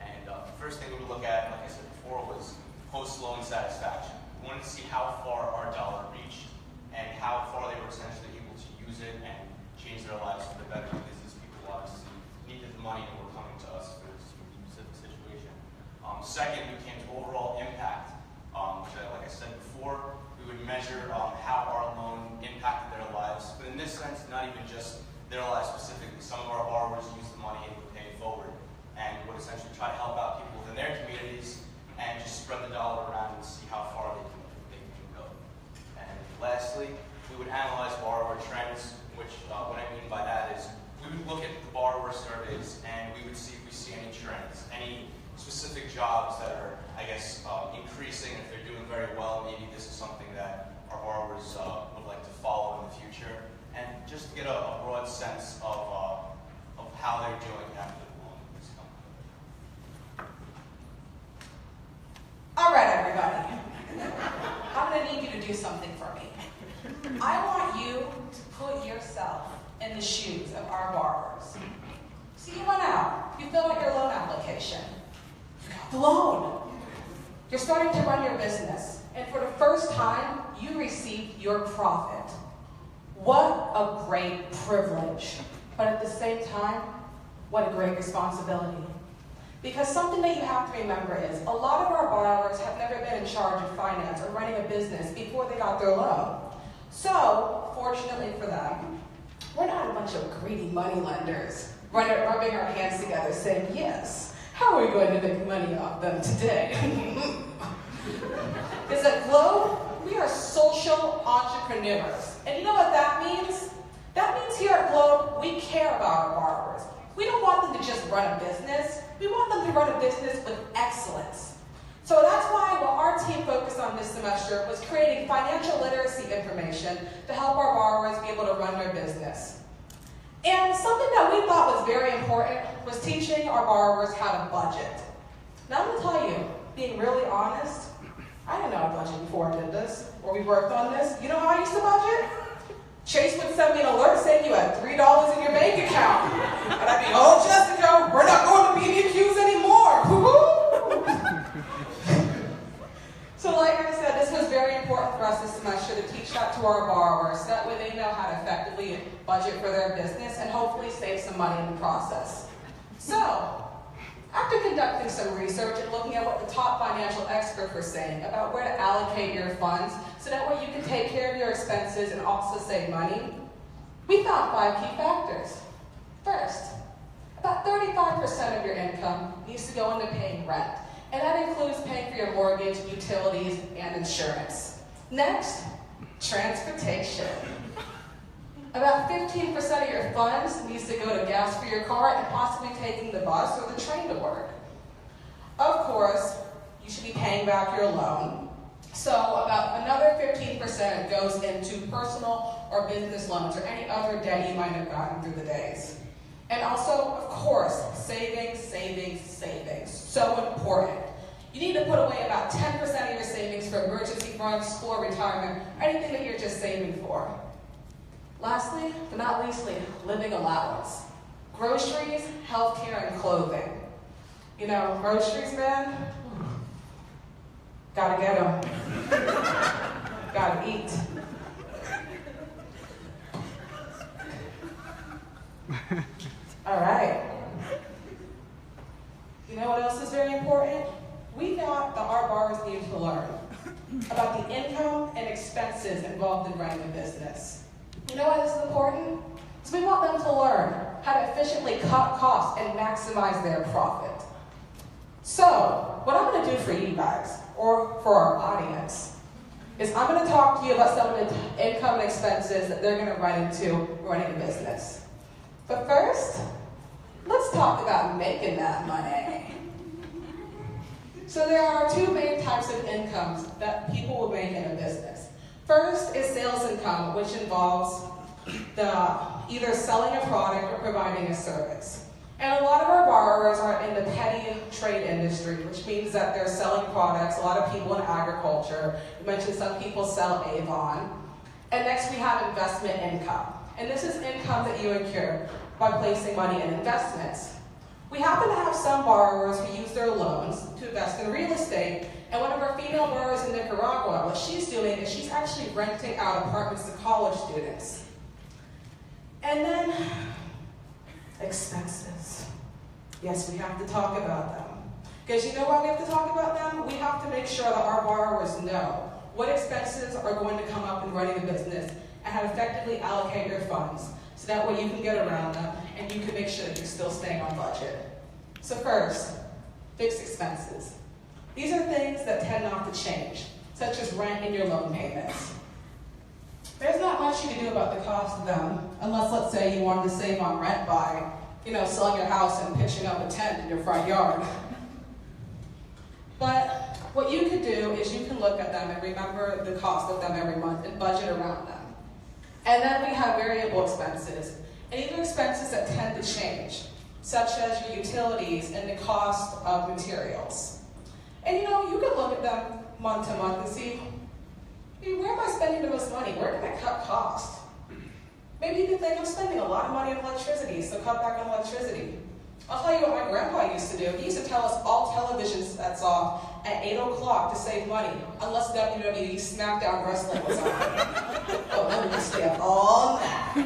And the first thing we would look at, like I said before, was post-loan satisfaction. We wanted to see how far our dollar reached and how far they were essentially able to use it and change their lives for the better, because these people obviously needed the money and were coming to us for this specific situation. Second, we came to overall impact, which, like I said before, we would measure how our loan impacted their lives, but in this sense, not even just their lives specifically. Some of our borrowers used the money and would pay it forward, and would essentially try to help out people within their communities and just spread the dollar around and see how far they can go. And lastly, we would analyze borrower trends, which what I mean by that is we would look at the borrower surveys and we would see if we see any trends, any specific jobs that are, I guess, increasing. If they're doing very well, maybe this is something that our borrowers would like to follow in the future, and just to get a broad sense of how they're doing after the loan is coming. All right, everybody. I'm going to need you to do something for me. I want you to put yourself in the shoes of our borrowers. So you went out, you filled out your loan application, you got the loan. You're starting to run your business, and for the first time, you received your profit. What a great privilege. But at the same time, what a great responsibility. Because something that you have to remember is, a lot of our borrowers have never been in charge of finance or running a business before they got their loan. So, fortunately for them, we're not a bunch of greedy money lenders rubbing our hands together saying, yes, how are we going to make money off them today? Because at Globe, we are social entrepreneurs. And you know what that means? That means here at Globe, we care about our borrowers. We don't want them to just run a business. We want them to run a business with excellence. So that's why while our team focused on this semester was creating financial literacy information to help our borrowers be able to run their business. And something that we thought was very important was teaching our borrowers how to budget. Now I'm going to tell you, being really honest, I didn't know how to budget before I did this, or we worked on this. You know how I used to budget? Chase would send me an alert saying you had $3 in your bank account. And I'd be, oh, Jessica, we're not going to BBQs anymore. Woo-hoo! So like I said, this was very important for us this semester to teach that to our borrowers. So that way they know how to effectively budget for their business and hopefully save some money in the process. So, after conducting some research and looking at what the top financial experts were saying about where to allocate your funds so that way you can take care of your expenses and also save money, we found 5 key factors. First, about 35% of your income needs to go into paying rent, and that includes paying for your mortgage, utilities, and insurance. Next, transportation. About 15% of your funds needs to go to gas for your car and possibly taking the bus or the train to work. Of course, you should be paying back your loan. So about another 15% goes into personal or business loans or any other debt you might have gotten through the days. And also, of course, savings, savings, savings. So important. You need to put away about 10% of your savings for emergency funds, school, retirement, anything that you're just saving for. Lastly, but not leastly, living allowance. Groceries, healthcare, and clothing. You know, groceries, man, gotta get them. Gotta eat. All right. You know what else is very important? We thought that our borrowers needed to learn about the income and expenses involved in running a business. You know why this is important? Because we want them to learn how to efficiently cut costs and maximize their profit. So, what I'm going to do for you guys, or for our audience, is I'm going to talk to you about some of the income and expenses that they're going to run into running a business. But first, let's talk about making that money. So there are 2 main types of incomes that people will make in a business. First is sales income, which involves either selling a product or providing a service. And a lot of our borrowers are in the petty trade industry, which means that they're selling products. A lot of people in agriculture. You mentioned some people sell Avon. And next we have investment income. And this is income that you incur by placing money in investments. We happen to have some borrowers who use their loans to invest in real estate. And one of our female borrowers in Nicaragua, what she's doing is she's actually renting out apartments to college students. And then, expenses. Yes, we have to talk about them. Because you know why we have to talk about them? We have to make sure that our borrowers know what expenses are going to come up in running a business and how to effectively allocate your funds. So that way you can get around them and you can make sure that you're still staying on budget. So first, fixed expenses. These are things that tend not to change, such as rent and your loan payments. There's not much you can do about the cost of them, unless, let's say, you wanted to save on rent by, selling your house and pitching up a tent in your front yard. But what you could do is you can look at them and remember the cost of them every month and budget around them. And then we have variable expenses, and these are expenses that tend to change, such as your utilities and the cost of materials. And you can look at them month to month and see, where am I spending the most money? Where can I cut costs? Maybe you can think, I'm spending a lot of money on electricity, so cut back on electricity. I'll tell you what my grandpa used to do. He used to tell us all television sets off at 8 o'clock to save money, unless WWE SmackDown Wrestling was on. Oh, then we could stay up all night.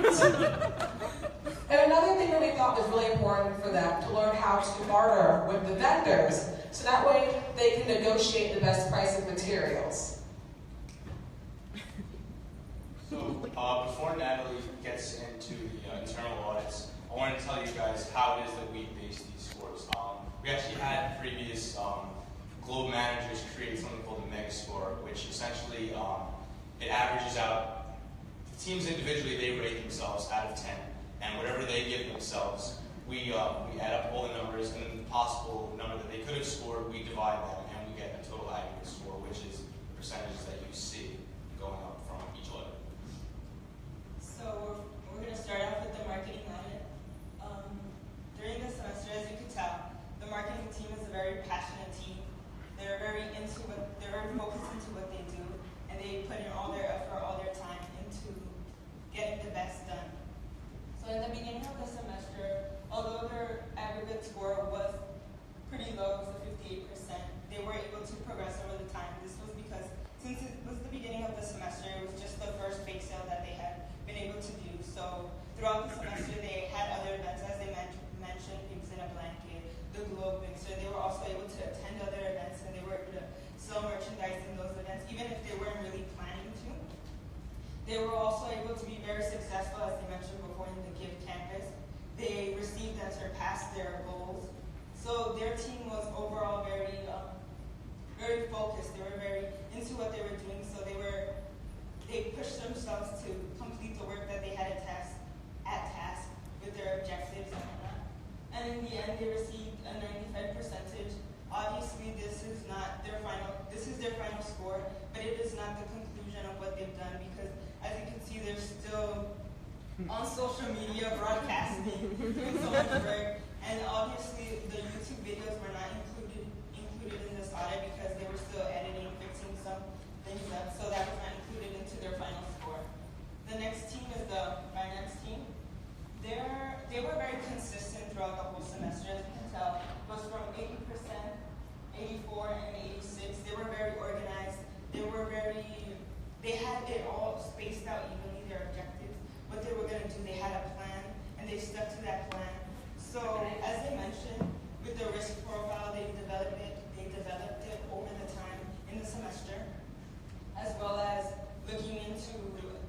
And another thing that we thought was really important for them to learn how to barter with the vendors, so that way they can negotiate the best price of materials. So before Natalie gets into the internal audits, I wanted to tell you guys how it is that we base these scores. We actually had previous Globe managers create something called the Mega Score, which essentially it averages out the teams individually. They rate themselves out of 10, and whatever they give themselves, we add up all the numbers, and then the possible number that they could have scored, we divide them, and we get a total aggregate score, which is the percentages that you see going up from each level? So we're going to start off with the marketing audit. During the semester, as you could tell, the marketing team is a very passionate team. They're very focused into what they do, and they put in all their effort, all their time into getting the best done. So in the beginning of the semester, although their aggregate score was pretty low, it was a 58%, they were able to progress over the time. This was because since it was the beginning of the semester, it was just the first bake sale that they had been able to do. So throughout the semester, they had other events, as they mentioned, Pigs in a Blanket, the Globe Mixer. They were also able to attend other events, and they were able to sell merchandise in those events, even if they weren't really planning to. They were also able to be very successful, as they mentioned before, in the Give Campus. They received and surpassed their goals. So their team was overall very focused. They were very into what they were doing. So they pushed themselves to complete the work that they had at task with their objectives and whatnot. And in the end, they received a 95 percentage. Obviously, this is their final score, but it is not the conclusion of what they've done, because as you can see, they're still on social media broadcasting, doing so much work. And obviously, the YouTube videos were not included in this audit because they were still editing, fixing some things up, so that was not included into their final score. The next team is the finance team. They were very consistent throughout the whole semester, as you can tell. It was from 80%, 84, and 86. They were very organized. They had it all spaced out evenly, their objectives, what they were going to do. They had a plan, and they stuck to that plan. So, as they mentioned, with the risk profile, they developed it over the time in the semester, as well as looking into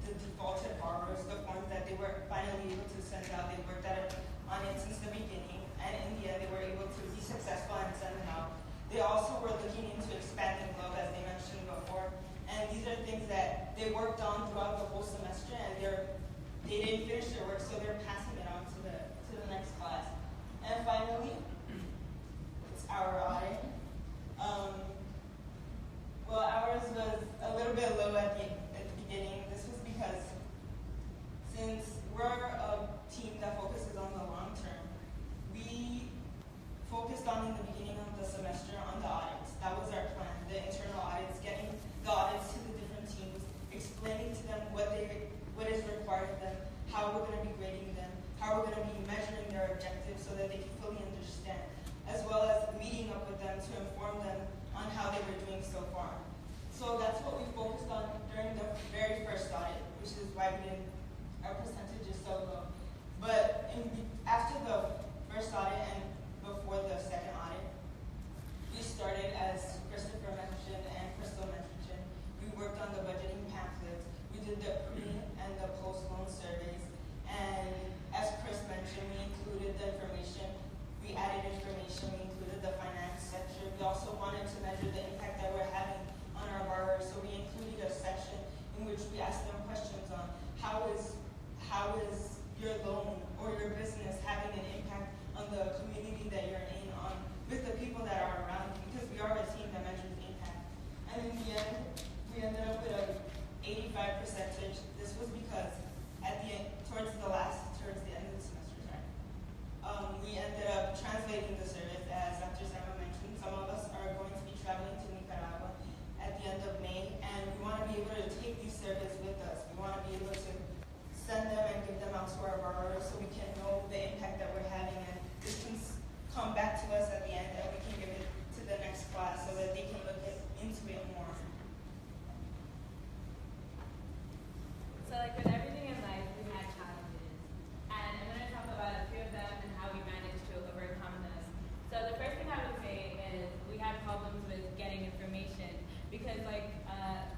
the defaulted borrowers, the forms that they were finally able to send out. They worked on it since the beginning, and in the end, they were able to be successful and send them out. They also were looking into expanding Globe, as they mentioned before, and these are things that they worked on throughout the whole semester, and they didn't finish their work, so they're passing it on to the next class. And finally, it's our audit. Well, ours was a little bit low at the beginning. This was because since we're a team that focuses on the long term, we focused on in the beginning of the semester on the audits. That was our plan, the internal audits, getting the audits to the different teams, explaining to them what is required of them, how we're going to be grading them, how we're going to be measuring their objectives so that they can fully understand, as well as meeting up with them to inform them on how they were doing so far. So that's what we focused on during the very first audit, which is why our percentage is so low. But after the first audit and before the second audit, we started, as Christopher mentioned and Crystal mentioned, we worked on the budgeting pamphlets, we did the pre and the post loan surveys, and as Chris mentioned, we included the information, we added information, we included the finance section. We also wanted to measure the impact that we're having on our borrowers, so we included a section in which we asked them questions on how is your loan or your business having an impact on the community that you're in, with the people that are around you, because we are a team that measures impact. And in the end, we ended up with an 85 percentage. This was because towards the end of the semester, we ended up translating the service, as Dr. Sama mentioned. Some of us are going to be traveling to Nicaragua at the end of May, and we want to be able to take these surveys with us. We want to be able to send them and give them out to our borrowers so we can know the impact that we're having, and this can come back to us at the end, and we can give it to the next class so that they can look into it more. So like with everything in life, we had challenges. And I'm going to talk about a few of them and how we managed to overcome them. So the first thing I would say is we had problems with getting information because like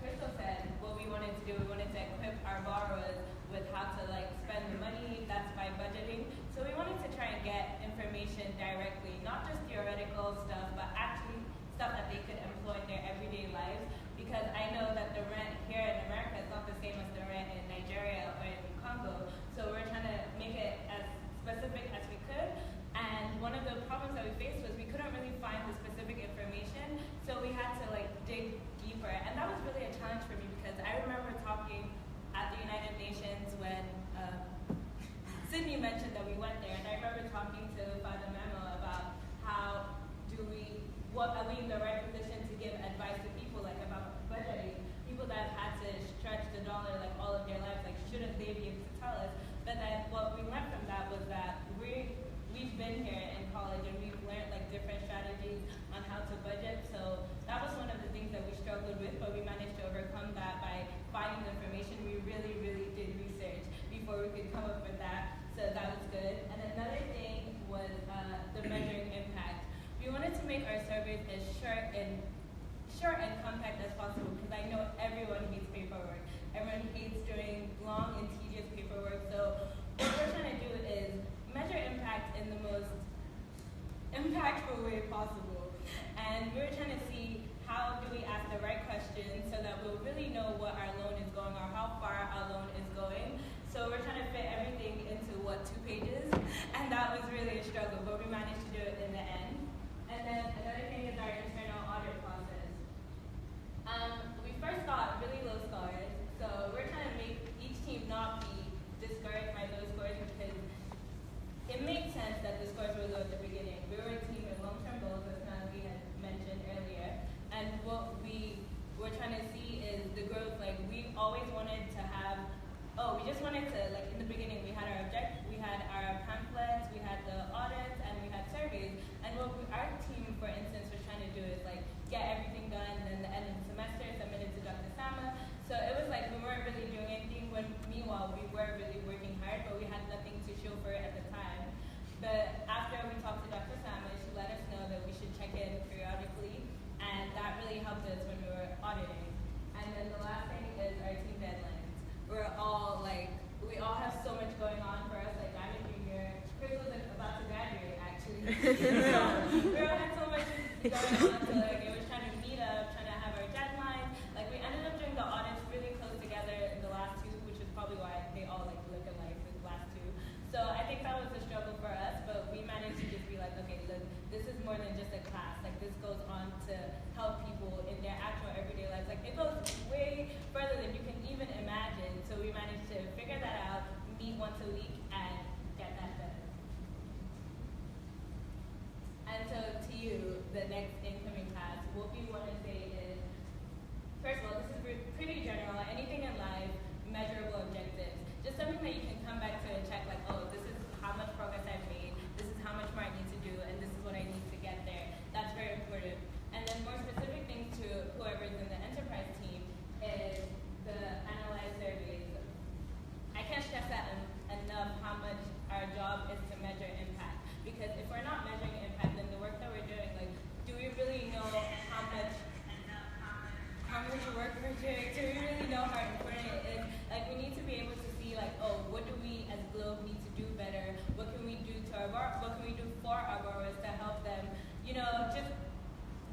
Crystal said, what we wanted to do, we wanted to equip our borrowers with how to like spend the money, that's by budgeting. So we wanted to try and get information directly, not just theoretical stuff, but actually stuff that they could employ in their everyday lives. Because I know that the rent here in America is not the same as the rent in Nigeria or in Congo. So we're trying to make it as specific as we could. And one of the problems that we faced was we couldn't really find the specific information. So we had to like dig deeper. And that was really short and compact as possible, because I know everyone hates paperwork. Everyone hates doing long and tedious paperwork. So what we're trying to do is measure impact in the most impactful way possible. And we're trying to see how do we ask the right questions so that we'll really know what our loan is going or how far our loan is going. So we're trying to fit everything into, 2 pages? And that was really a struggle, but we managed to do it in the end. And then another thing is our internal audit process. We first got really low scores, so we're trying to make each team not be discouraged by low scores, because it makes sense that the scores were low at the beginning. We were a team with long-term goals, as Natalie had mentioned earlier, and what we were trying to see is the growth. Like, we always wanted to have, we just wanted to, like, in the beginning, we had our pamphlets, we had the audits, and we had surveys. And what our team, for instance, was trying to do is, like, get everything done, and then the end of the semester, submit it to Dr. Sama. So it was like we weren't really doing anything, when meanwhile, we were really working hard, but we had nothing to show for it at the time. But after we talked to Dr. Sama, she let us know that we should check in periodically, and that really helped us when we were auditing. And then the last thing is our team deadlines. We all have so much going on for us, like I'm a junior, Chris was about to graduate actually. So we all had so much going on, so like it was trying to meet up, trying to have our deadlines. Like we ended up doing the audits really close together in the last 2, which is probably why they all like look alike, the last 2. So I think that was a struggle for us, but we managed to just be like, okay, look, this is more than just a class. Like this goes on to help people in their actual everyday lives. Like it goes way further than you can even imagine. So we managed to figure that out, meet once a week, and get that done. And so to you, the next incoming class, what we want to say is, first of all, this is pretty general. Anything in life, measurable objectives. Just something that you can come back to and check, like, oh, this is how much progress I've made, this is how much more I need to do, and this is what I need to get there. That's very important. And then more specific things to whoever's in the enterprise team is the analyze surveys. I can't stress that enough, how much our job is to measure impact. Because if we're not measuring impact, then the work that we're doing, like, do we really know how much work we're doing? Do we really know how important it is? Like, we need to be able to see, like, oh, what do we as Globe need to do better? What can we do what can we do for our borrowers to help them, just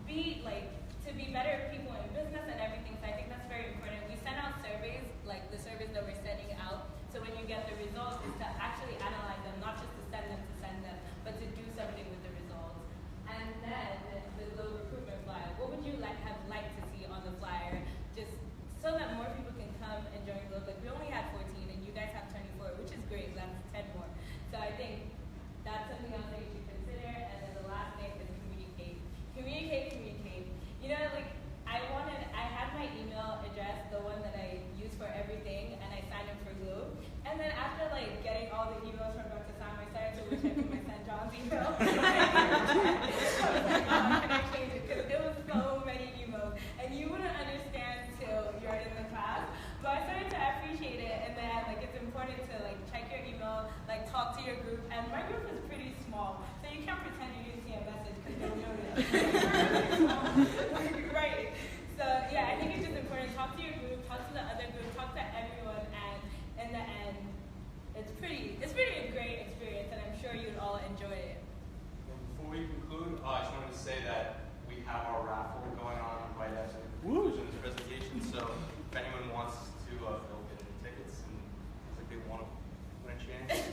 be, like, to be better people in business and everything. So I think that's very important. We send out surveys, like the surveys that we're sending out. So when you get the results, is to actually analyze them, not just to send them, but to do something with the results. And then the Globe recruitment flyer. What would you have liked to see on the flyer, just so that more people can come and join Globe? Like, we only had 14, and you guys have 24, which is great. That's 10 more. So I think that's something else that you should consider. And then the last thing is communicate. Communicate. I had my email address, the one that I use for everything, and I signed up for Globe. And then after getting all the emails from Dr. Sam, I started to wish I put my St. John's email. I was like, how can I change it? Because there was so many emails, and you wouldn't understand till you're in the class. But I started to appreciate it, and then it's important to check your email, talk to your group. And my group is pretty small, so you can't pretend you didn't see a message because you'll notice. Right. So yeah, I think it's just important. Talk to your group, talk to the other group, talk to everyone, and in the end, it's pretty a great experience, and I'm sure you'd all enjoy it. Before we conclude, I just wanted to say that we have our raffle going on right after the conclusion of this presentation. So if anyone wants to go get any tickets and looks like they want to win a chance,